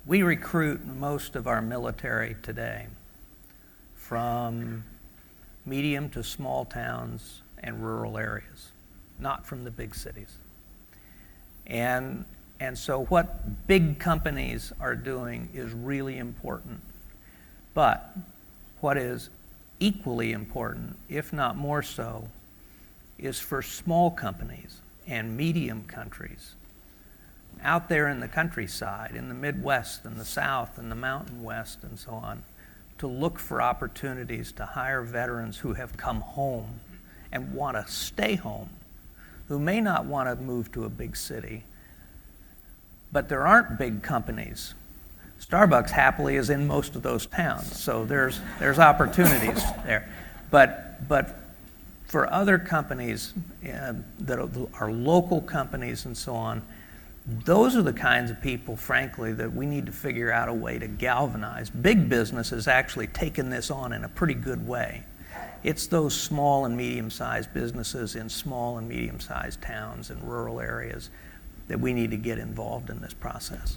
We recruit most of our military today from medium to small towns and rural areas, not from the big cities. And so what big companies are doing is really important. But what is equally important, if not more so, is for small companies and medium countries out there in the countryside, in the Midwest and the South and the Mountain West and so on, to look for opportunities to hire veterans who have come home and want to stay home, who may not want to move to a big city. But there aren't big companies. Starbucks happily is in most of those towns, so there's opportunities there. But for other companies that are local companies and so on, those are the kinds of people, frankly, that we need to figure out a way to galvanize. Big business has actually taken this on in a pretty good way. It's those small and medium-sized businesses in small and medium-sized towns and rural areas that we need to get involved in this process.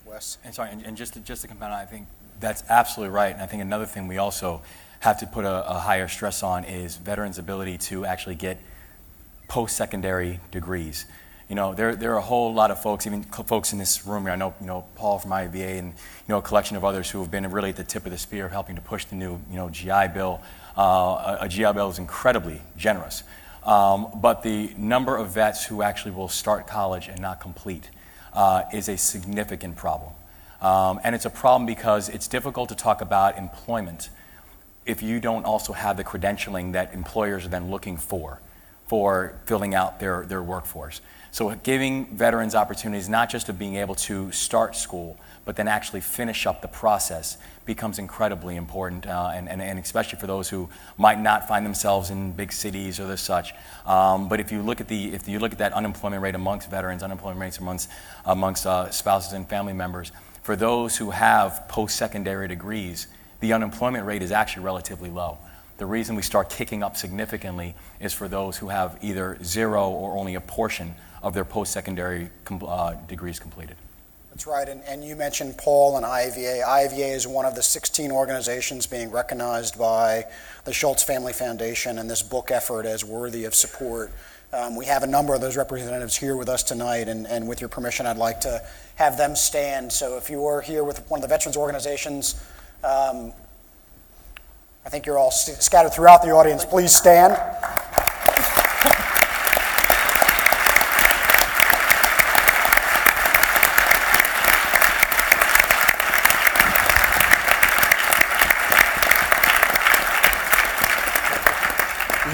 Wes? And just to compound, I think that's absolutely right. And I think another thing we also have to put a higher stress on is veterans' ability to actually get post-secondary degrees. You know, there are a whole lot of folks, even folks in this room here. I know, Paul from IVA and, a collection of others who have been really at the tip of the spear of helping to push the new, GI Bill. A GI Bill is incredibly generous. But the number of vets who actually will start college and not complete is a significant problem. And it's a problem because it's difficult to talk about employment if you don't also have the credentialing that employers are then looking for filling out their workforce. So giving veterans opportunities not just of being able to start school, but then actually finish up the process becomes incredibly important, and especially for those who might not find themselves in big cities or the such. But if you look at that unemployment rate amongst veterans, unemployment rates amongst spouses and family members, for those who have post-secondary degrees, the unemployment rate is actually relatively low. The reason we start kicking up significantly is for those who have either zero or only a portion of their post-secondary degrees completed. That's right, and you mentioned Paul and IVA. IVA is one of the 16 organizations being recognized by the Schultz Family Foundation and this book effort as worthy of support. We have a number of those representatives here with us tonight, and with your permission, I'd like to have them stand. So if you are here with one of the veterans organizations, I think you're all scattered throughout the audience. Please stand.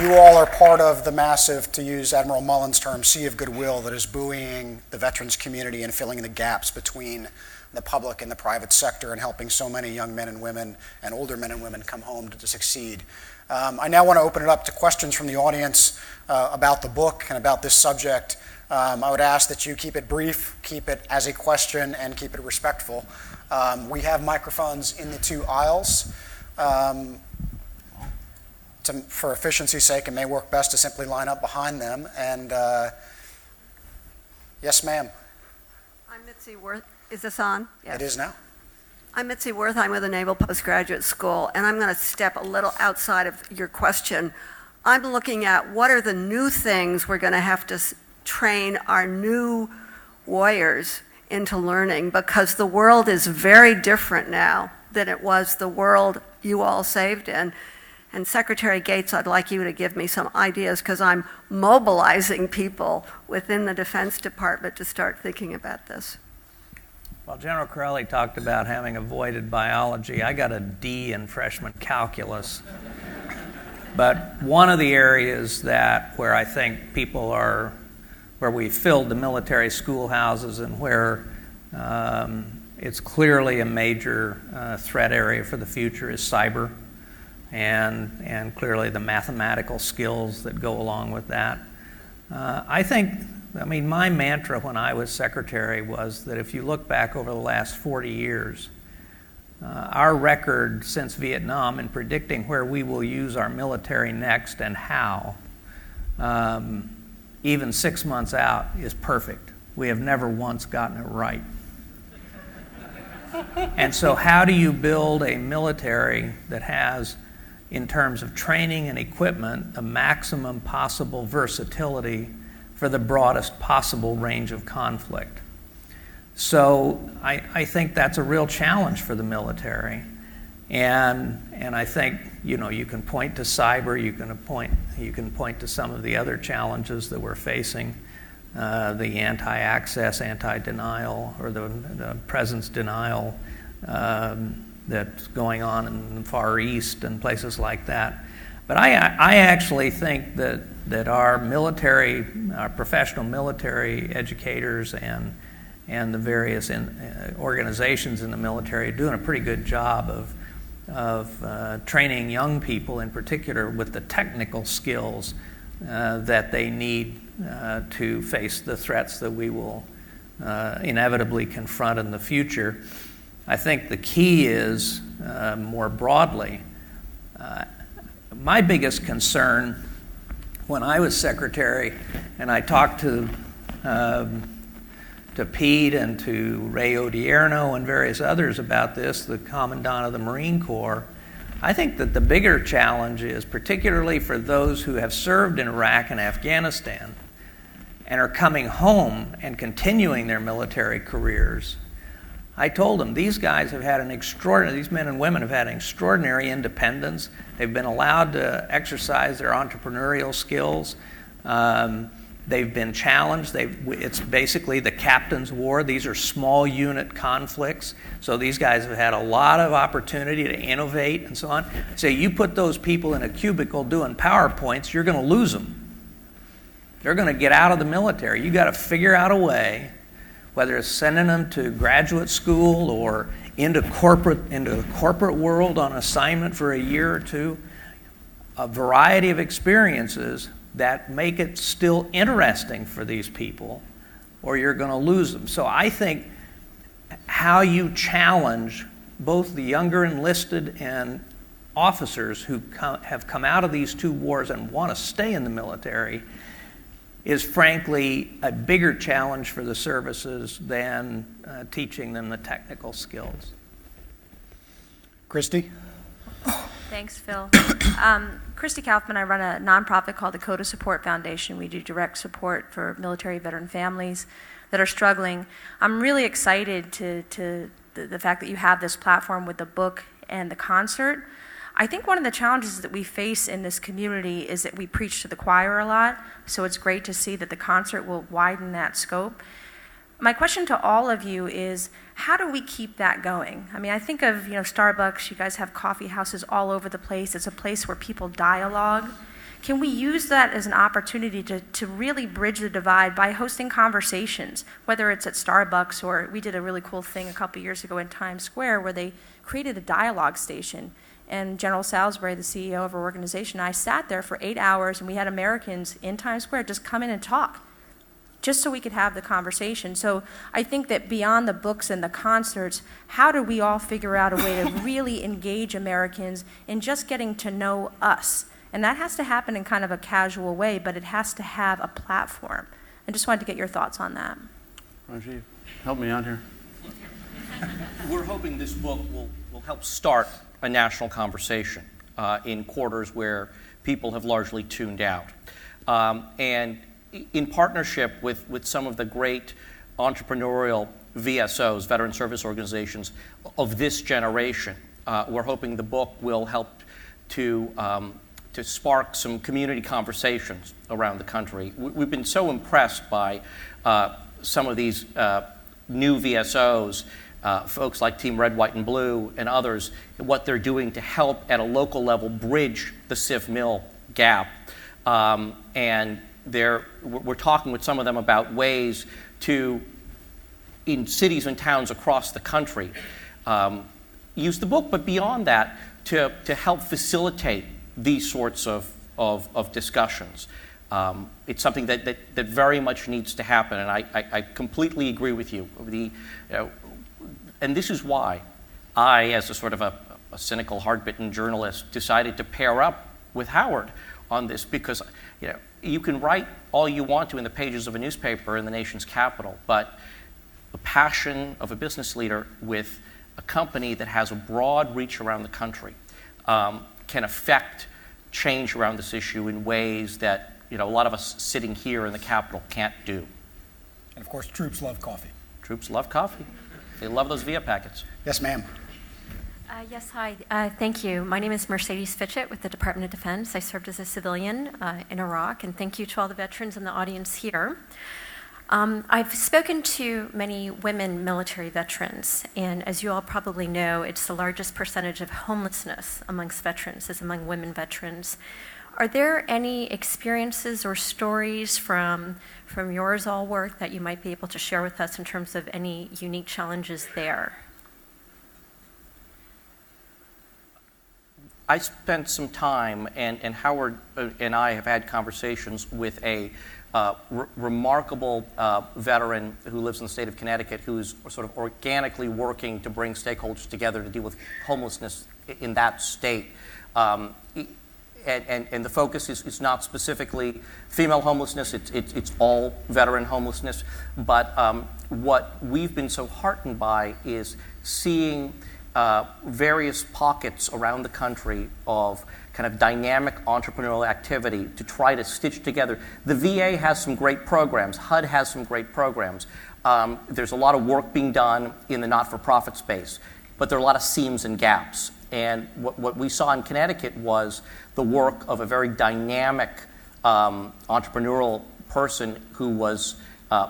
You all are part of the massive, to use Admiral Mullen's term, sea of goodwill that is buoying the veterans community and filling the gaps between the public and the private sector and helping so many young men and women and older men and women come home to succeed. I now want to open it up to questions from the audience about the book and about this subject. I would ask that you keep it brief, keep it as a question, and keep it respectful. We have microphones in the two aisles. For efficiency's sake, it may work best to simply line up behind them. And yes, ma'am. I'm Mitzi Worth. Is this on? Yes. It is now. I'm Mitzi Worth. I'm with the Naval Postgraduate School, and I'm going to step a little outside of your question. I'm looking at what are the new things we're going to have to train our new warriors into learning, because the world is very different now than it was the world you all saved in. And Secretary Gates, I'd like you to give me some ideas, because I'm mobilizing people within the Defense Department to start thinking about this. Well, General Chiarelli talked about having avoided biology. I got a D in freshman calculus. But one of the areas where I think people are, where we filled the military schoolhouses and where it's clearly a major threat area for the future is cyber. And clearly the mathematical skills that go along with that. My mantra when I was secretary was that if you look back over the last 40 years, our record since Vietnam in predicting where we will use our military next and how, even 6 months out, is perfect. We have never once gotten it right. And so how do you build a military that has, in terms of training and equipment, the maximum possible versatility for the broadest possible range of conflict? So I think that's a real challenge for the military. And I think, you can point to cyber, you can point to some of the other challenges that we're facing, the anti-access, anti-denial, or the presence denial that's going on in the Far East and places like that. But I actually think that our professional military educators and the various organizations in the military are doing a pretty good job of training young people in particular with the technical skills that they need to face the threats that we will inevitably confront in the future. I think the key is, more broadly, my biggest concern when I was secretary, and I talked to Pete and to Ray Odierno and various others about this, the Commandant of the Marine Corps, I think that the bigger challenge is, particularly for those who have served in Iraq and Afghanistan and are coming home and continuing their military careers, I told them these guys have had these men and women have had an extraordinary independence. They've been allowed to exercise their entrepreneurial skills. They've been challenged. It's basically the captain's war. These are small unit conflicts. So these guys have had a lot of opportunity to innovate and so on. So you put those people in a cubicle doing PowerPoints, you're going to lose them. They're going to get out of the military. You got to figure out a way, whether it's sending them to graduate school or into the corporate world on assignment for a year or two, a variety of experiences that make it still interesting for these people, or you're going to lose them. So I think how you challenge both the younger enlisted and officers who have come out of these two wars and want to stay in the military is frankly a bigger challenge for the services than teaching them the technical skills. Christy? Thanks, Phil. Christy Kaufman, I run a nonprofit called the Coda Support Foundation. We do direct support for military veteran families that are struggling. I'm really excited to the fact that you have this platform with the book and the concert. I think one of the challenges that we face in this community is that we preach to the choir a lot, so it's great to see that the concert will widen that scope. My question to all of you is, how do we keep that going? I mean, I think of, Starbucks, you guys have coffee houses all over the place. It's a place where people dialogue. Can we use that as an opportunity to really bridge the divide by hosting conversations, whether it's at Starbucks, or we did a really cool thing a couple years ago in Times Square where they created a dialogue station. And General Salisbury, the CEO of our organization, I sat there for 8 hours, and we had Americans in Times Square just come in and talk, just so we could have the conversation. So I think that beyond the books and the concerts, how do we all figure out a way to really engage Americans in just getting to know us? And that has to happen in kind of a casual way, but it has to have a platform. I just wanted to get your thoughts on that. Rajiv, help me out here. We're hoping this book will help start a national conversation in quarters where people have largely tuned out. And in partnership with some of the great entrepreneurial VSOs, veteran service organizations of this generation, we're hoping the book will help to spark some community conversations around the country. We've been so impressed by some of these new VSOs, folks like Team Red, White, and Blue and others, what they're doing to help at a local level bridge the civ-mil gap. And we're talking with some of them about ways to, in cities and towns across the country, use the book, but beyond that, to help facilitate these sorts of discussions. It's something that very much needs to happen, and I completely agree with you. And this is why I, as a sort of a cynical, hard-bitten journalist, decided to pair up with Howard on this, because you can write all you want to in the pages of a newspaper in the nation's capital, but the passion of a business leader with a company that has a broad reach around the country can affect change around this issue in ways that a lot of us sitting here in the Capitol can't do. And of course, troops love coffee. Troops love coffee. They love those VIA packets. Yes, ma'am. Yes, hi. Thank you. My name is Mercedes Fitchett with the Department of Defense. I served as a civilian in Iraq, and thank you to all the veterans in the audience here. I've spoken to many women military veterans, and as you all probably know, it's the largest percentage of homelessness amongst veterans is among women veterans. Are there any experiences or stories from yours all work that you might be able to share with us in terms of any unique challenges there? I spent some time, and Howard and I have had conversations with a remarkable veteran who lives in the state of Connecticut, who's sort of organically working to bring stakeholders together to deal with homelessness in that state. And the focus is not specifically female homelessness, it's all veteran homelessness. But what we've been so heartened by is seeing various pockets around the country of kind of dynamic entrepreneurial activity to try to stitch together. The VA has some great programs. HUD has some great programs. There's a lot of work being done in the not-for-profit space, but there are a lot of seams and gaps. And what we saw in Connecticut was the work of a very dynamic entrepreneurial person who was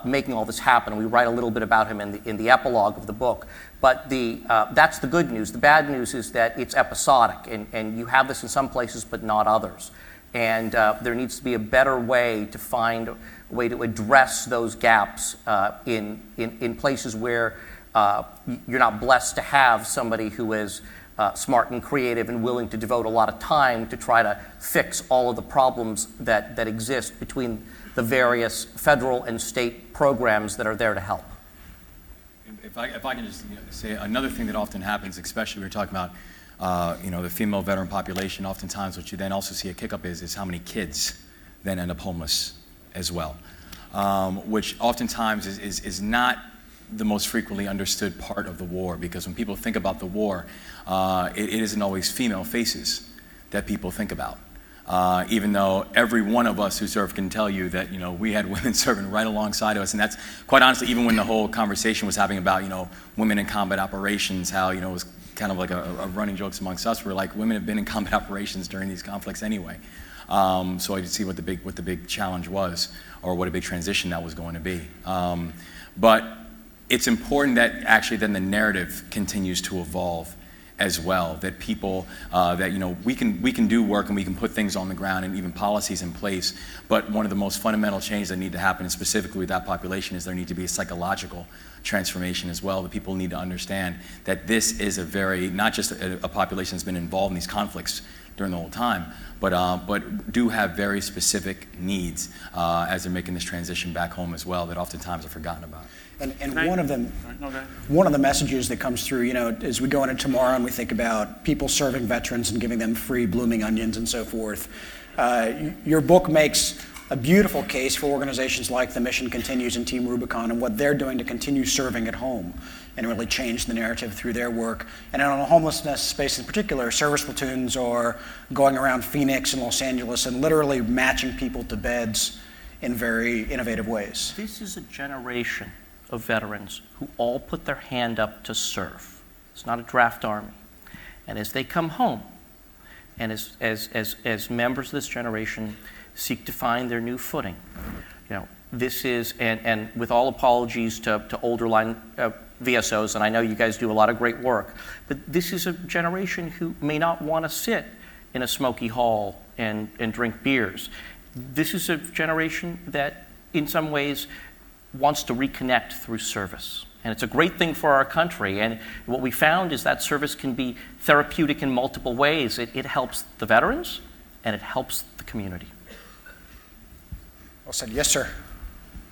making all this happen. We write a little bit about him in the epilogue of the book. But that's the good news. The bad news is that it's episodic, and you have this in some places but not others. And there needs to be a better way to find a way to address those gaps in places where you're not blessed to have somebody who is smart and creative and willing to devote a lot of time to try to fix all of the problems that exist between the various federal and state programs that are there to help. If I can just say another thing that often happens, especially we're talking about the female veteran population, oftentimes what you then also see a kick up is how many kids then end up homeless as well, which oftentimes is not the most frequently understood part of the war, because when people think about the war, it isn't always female faces that people think about. Even though every one of us who served can tell you that, we had women serving right alongside of us. And that's, quite honestly, even when the whole conversation was happening about, women in combat operations, how, it was kind of like a running jokes amongst us. We're like, women have been in combat operations during these conflicts anyway. So I could see what the big challenge was, or what a big transition that was going to be. But it's important that actually then the narrative continues to evolve as well, that people, we can do work and we can put things on the ground and even policies in place, but one of the most fundamental changes that need to happen, and specifically with that population, is there need to be a psychological transformation as well, that people need to understand that this is not just a population that's been involved in these conflicts during the whole time, but do have very specific needs as they're making this transition back home as well, that oftentimes are forgotten about. And one of the messages that comes through, as we go into tomorrow and we think about people serving veterans and giving them free blooming onions and so forth, your book makes a beautiful case for organizations like The Mission Continues and Team Rubicon and what they're doing to continue serving at home and really change the narrative through their work. And on the homelessness space in particular, service platoons are going around Phoenix and Los Angeles and literally matching people to beds in very innovative ways. This is a generation of veterans who all put their hand up to serve. It's not a draft army. And as they come home, and as members of this generation seek to find their new footing, this is, and with all apologies to older line VSOs, and I know you guys do a lot of great work, but this is a generation who may not want to sit in a smoky hall and drink beers. This is a generation that, in some ways, wants to reconnect through service. And it's a great thing for our country. And what we found is that service can be therapeutic in multiple ways. It helps the veterans, and it helps the community. Well said. Yes, sir.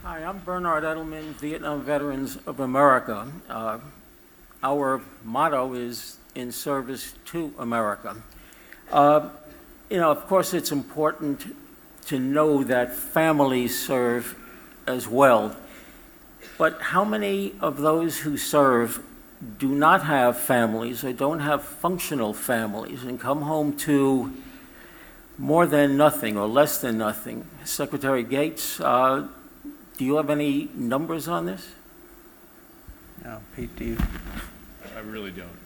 Hi, I'm Bernard Edelman, Vietnam Veterans of America. Our motto is in service to America. Of course, it's important to know that families serve as well. But how many of those who serve do not have families or don't have functional families and come home to more than nothing or less than nothing? Secretary Gates, do you have any numbers on this? No, Pete, do you? I really don't.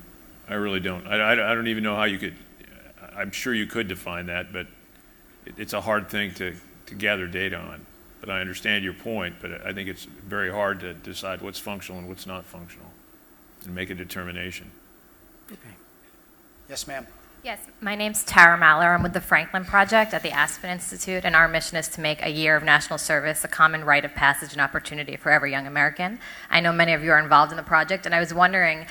I really don't. I don't even know how you could, I'm sure you could define that, but it's a hard thing to gather data on. But I understand your point, but I think it's very hard to decide what's functional and what's not functional and make a determination. Okay. Yes, ma'am. Yes, my name's Tara Maller. I'm with the Franklin Project at the Aspen Institute, and our mission is to make a year of national service a common rite of passage and opportunity for every young American. I know many of you are involved in the project, and I was wondering,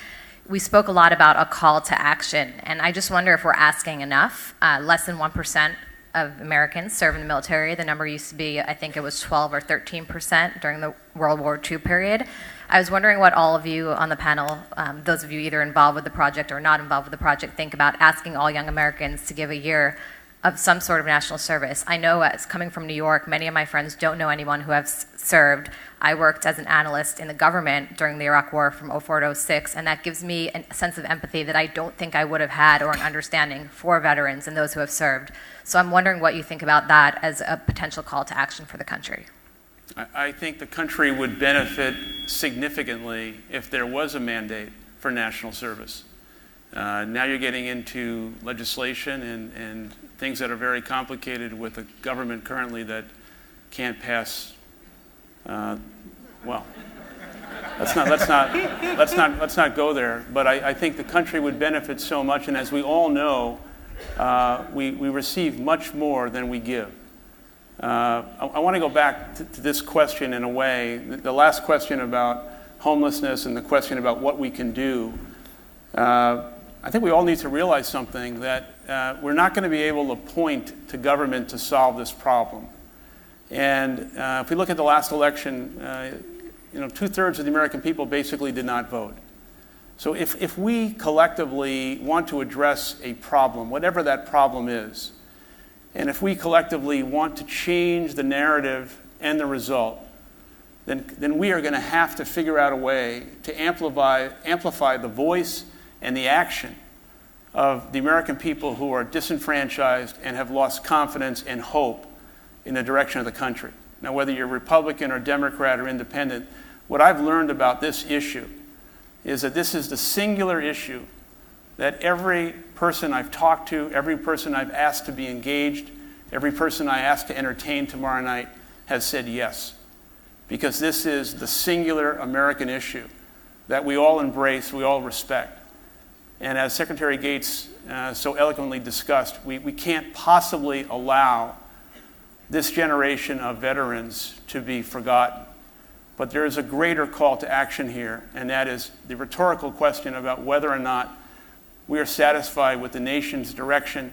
we spoke a lot about a call to action, and I just wonder if we're asking enough. Less than 1% of Americans serve in the military. The number used to be, I think it was 12 or 13% during the World War II period. I was wondering what all of you on the panel, those of you either involved with the project or not involved with the project, think about asking all young Americans to give a year of some sort of national service. I know, as coming from New York, many of my friends don't know anyone who has served. I worked as an analyst in the government during the Iraq War from 04 to 06, and that gives me a sense of empathy that I don't think I would have had, or an understanding for veterans and those who have served. So I'm wondering what you think about that as a potential call to action for the country. I think the country would benefit significantly if there was a mandate for national service. Now you're getting into legislation and things that are very complicated with a government currently that can't pass. Well, let's not go there. But I think the country would benefit so much, and as we all know, we receive much more than we give. I want to go back to this question in a way. The last question about homelessness and the question about what we can do. I think we all need to realize something, that we're not going to be able to point to government to solve this problem. And if we look at the last election, 2/3 of the American people basically did not vote. So if we collectively want to address a problem, whatever that problem is, and if we collectively want to change the narrative and the result, then we are going to have to figure out a way to amplify the voice and the action of the American people who are disenfranchised and have lost confidence and hope in the direction of the country. Now, whether you're Republican or Democrat or independent, what I've learned about this issue is that this is the singular issue that every person I've talked to, every person I've asked to be engaged, every person I asked to entertain tomorrow night has said yes. Because this is the singular American issue that we all embrace, we all respect. And as Secretary Gates so eloquently discussed, we can't possibly allow this generation of veterans to be forgotten. But there is a greater call to action here, and that is the rhetorical question about whether or not we are satisfied with the nation's direction,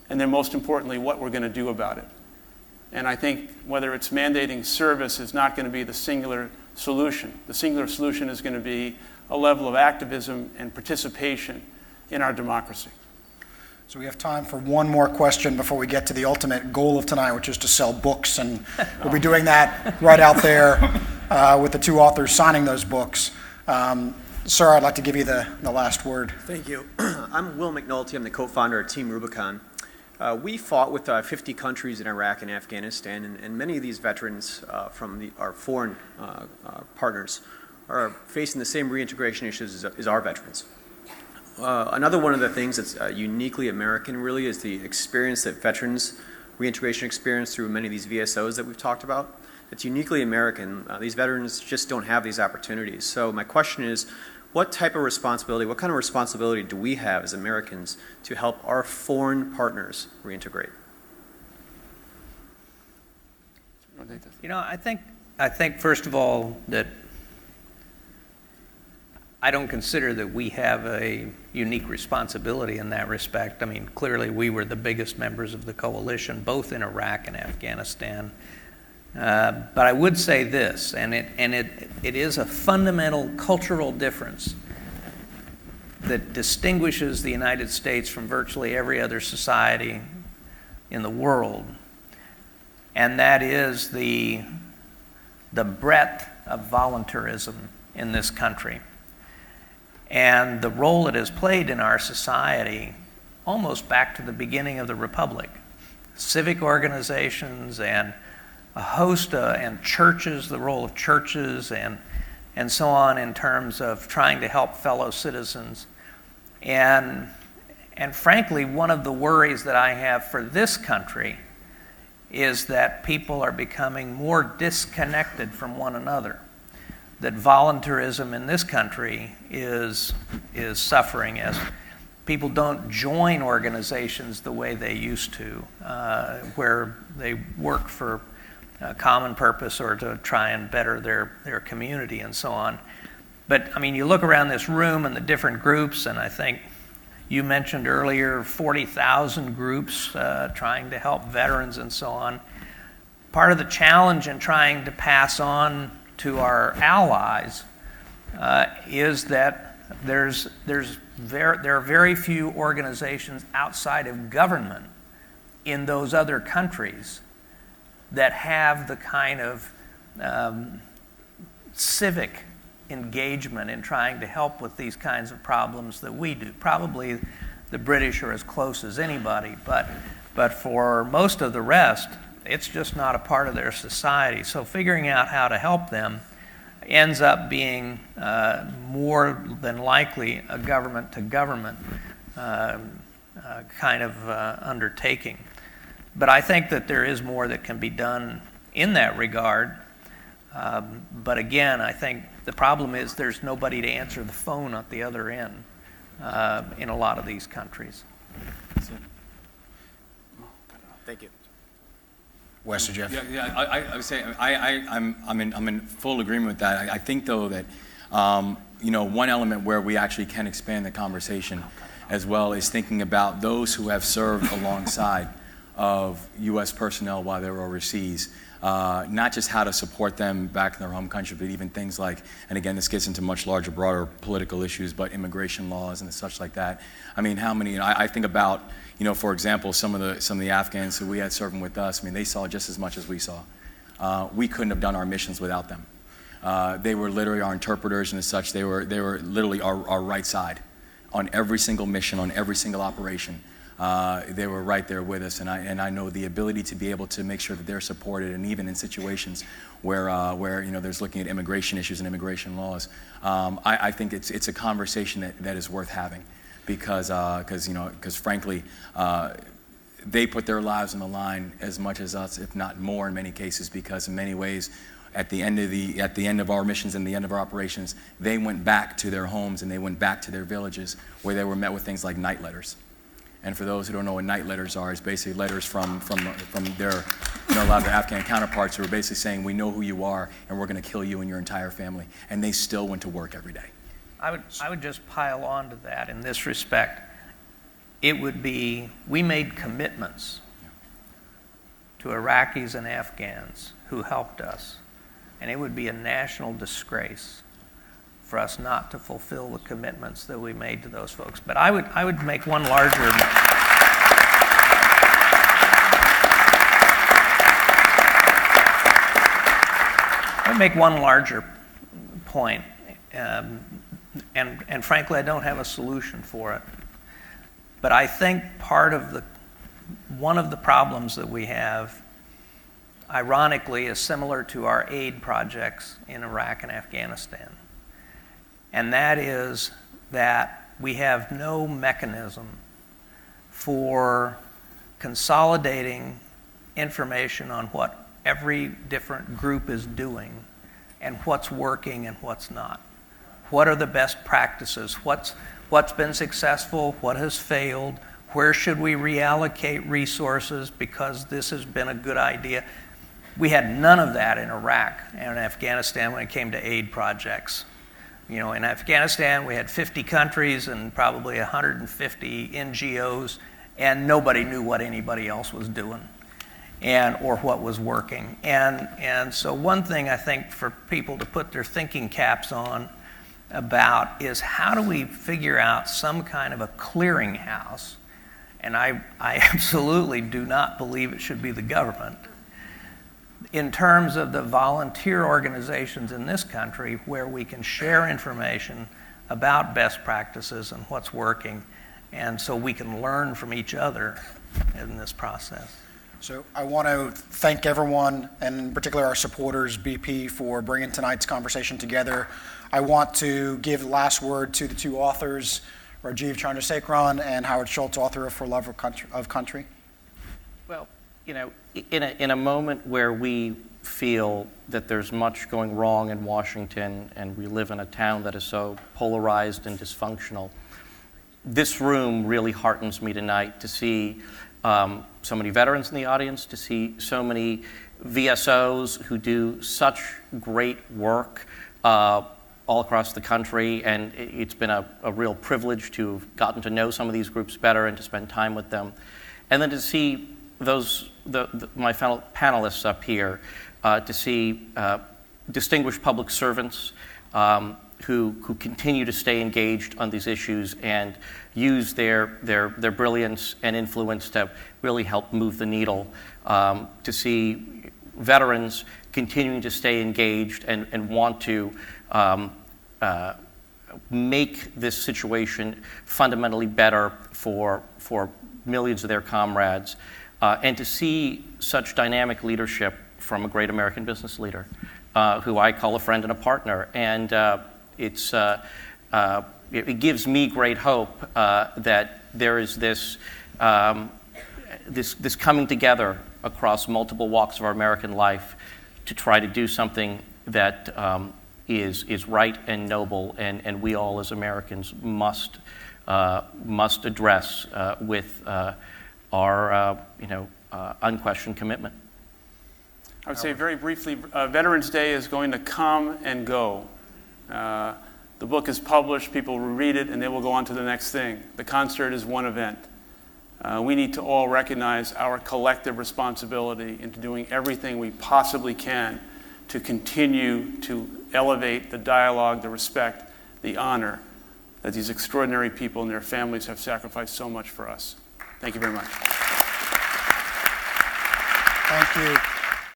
and then most importantly, what we're going to do about it. And I think whether it's mandating service is not going to be the singular solution. The singular solution is going to be a level of activism and participation in our democracy. So we have time for one more question before we get to the ultimate goal of tonight, which is to sell books. And we'll be doing that right out there with the two authors signing those books. Sir, I'd like to give you the last word. Thank you. I'm Will McNulty. I'm the co-founder of Team Rubicon. We fought with 50 countries in Iraq and Afghanistan, and many of these veterans from our foreign partners are facing the same reintegration issues as our veterans. Another one of the things that's uniquely American, really, is the experience that veterans, reintegration experience through many of these VSOs that we've talked about. It's uniquely American. These veterans just don't have these opportunities. So my question is, what type of responsibility, what kind of responsibility do we have as Americans to help our foreign partners reintegrate? I think first of all that I don't consider that we have a unique responsibility in that respect. I mean, clearly we were the biggest members of the coalition, both in Iraq and Afghanistan. But I would say this, and it is a fundamental cultural difference that distinguishes the United States from virtually every other society in the world, and that is the breadth of voluntarism in this country. And the role it has played in our society almost back to the beginning of the Republic. Civic organizations and a host and churches, the role of churches and so on in terms of trying to help fellow citizens. And frankly, one of the worries that I have for this country is that people are becoming more disconnected from one another. That voluntarism in this country is suffering as people don't join organizations the way they used to, where they work for a common purpose or to try and better their community and so on. But I mean, you look around this room and the different groups, and I think you mentioned earlier 40,000 groups trying to help veterans and so on. Part of the challenge in trying to pass on to our allies is that there are very few organizations outside of government in those other countries that have the kind of civic engagement in trying to help with these kinds of problems that we do. Probably the British are as close as anybody, but for most of the rest, it's just not a part of their society. So figuring out how to help them ends up being more than likely a government-to-government kind of undertaking. But I think that there is more that can be done in that regard. But again, I think the problem is there's nobody to answer the phone at the other end in a lot of these countries. Thank you. Wes or Jeff? Yeah. I would say I'm in full agreement with that. I think though that one element where we actually can expand the conversation as well is thinking about those who have served alongside of U.S. personnel while they were overseas. Not just how to support them back in their home country, but even things like, and again, this gets into much larger, broader political issues, but immigration laws and such like that. I mean, how many? I think about, for example, some of the Afghans who we had serving with us. I mean, they saw just as much as we saw. We couldn't have done our missions without them. They were literally our interpreters and as such. They were literally our right side on every single mission, on every single operation. They were right there with us, and I know the ability to be able to make sure that they're supported, and even in situations where there's looking at immigration issues and immigration laws, I think it's a conversation that is worth having, because frankly, they put their lives on the line as much as us, if not more in many cases, because in many ways, at the end of our missions and the end of our operations, they went back to their homes and they went back to their villages where they were met with things like night letters. And for those who don't know what night letters are, it's basically letters from their a lot of their Afghan counterparts who are basically saying, we know who you are and we're going to kill you and your entire family. And they still went to work every day. I would just pile on to that in this respect. It would be, we made commitments to Iraqis and Afghans who helped us, and it would be a national disgrace for us not to fulfill the commitments that we made to those folks. But I would make one larger point, and frankly, I don't have a solution for it. But I think one of the problems that we have, ironically, is similar to our aid projects in Iraq and Afghanistan. And that is that we have no mechanism for consolidating information on what every different group is doing and what's working and what's not. What are the best practices? What's been successful? What has failed? Where should we reallocate resources because this has been a good idea? We had none of that in Iraq and Afghanistan when it came to aid projects. In Afghanistan, we had 50 countries and probably 150 NGOs, and nobody knew what anybody else was doing or what was working. And so one thing I think for people to put their thinking caps on about is how do we figure out some kind of a clearinghouse? And I absolutely do not believe it should be the government. In terms of the volunteer organizations in this country where we can share information about best practices and what's working, and so we can learn from each other in this process. So I want to thank everyone, and in particular our supporters, BP, for bringing tonight's conversation together. I want to give the last word to the two authors, Rajiv Chandrasekaran and Howard Schultz, author of For Love of Country? Well, you know, in a moment where we feel that there's much going wrong in Washington and we live in a town that is so polarized and dysfunctional, this room really heartens me tonight to see so many veterans in the audience, to see so many VSOs who do such great work all across the country, and it's been a real privilege to have gotten to know some of these groups better and to spend time with them. And then to see my fellow panelists up here, to see distinguished public servants who continue to stay engaged on these issues and use their brilliance and influence to really help move the needle, to see veterans continuing to stay engaged and want to make this situation fundamentally better for millions of their comrades, and to see such dynamic leadership from a great American business leader who I call a friend and a partner. And it gives me great hope that there is this coming together across multiple walks of our American life to try to do something that is right and noble, and we all as Americans must address with our unquestioned commitment. I would say very briefly, Veterans Day is going to come and go. The book is published, people will read it, and they will go on to the next thing. The concert is one event. We need to all recognize our collective responsibility into doing everything we possibly can to continue to elevate the dialogue, the respect, the honor that these extraordinary people and their families have sacrificed so much for us. Thank you very much. Thank you.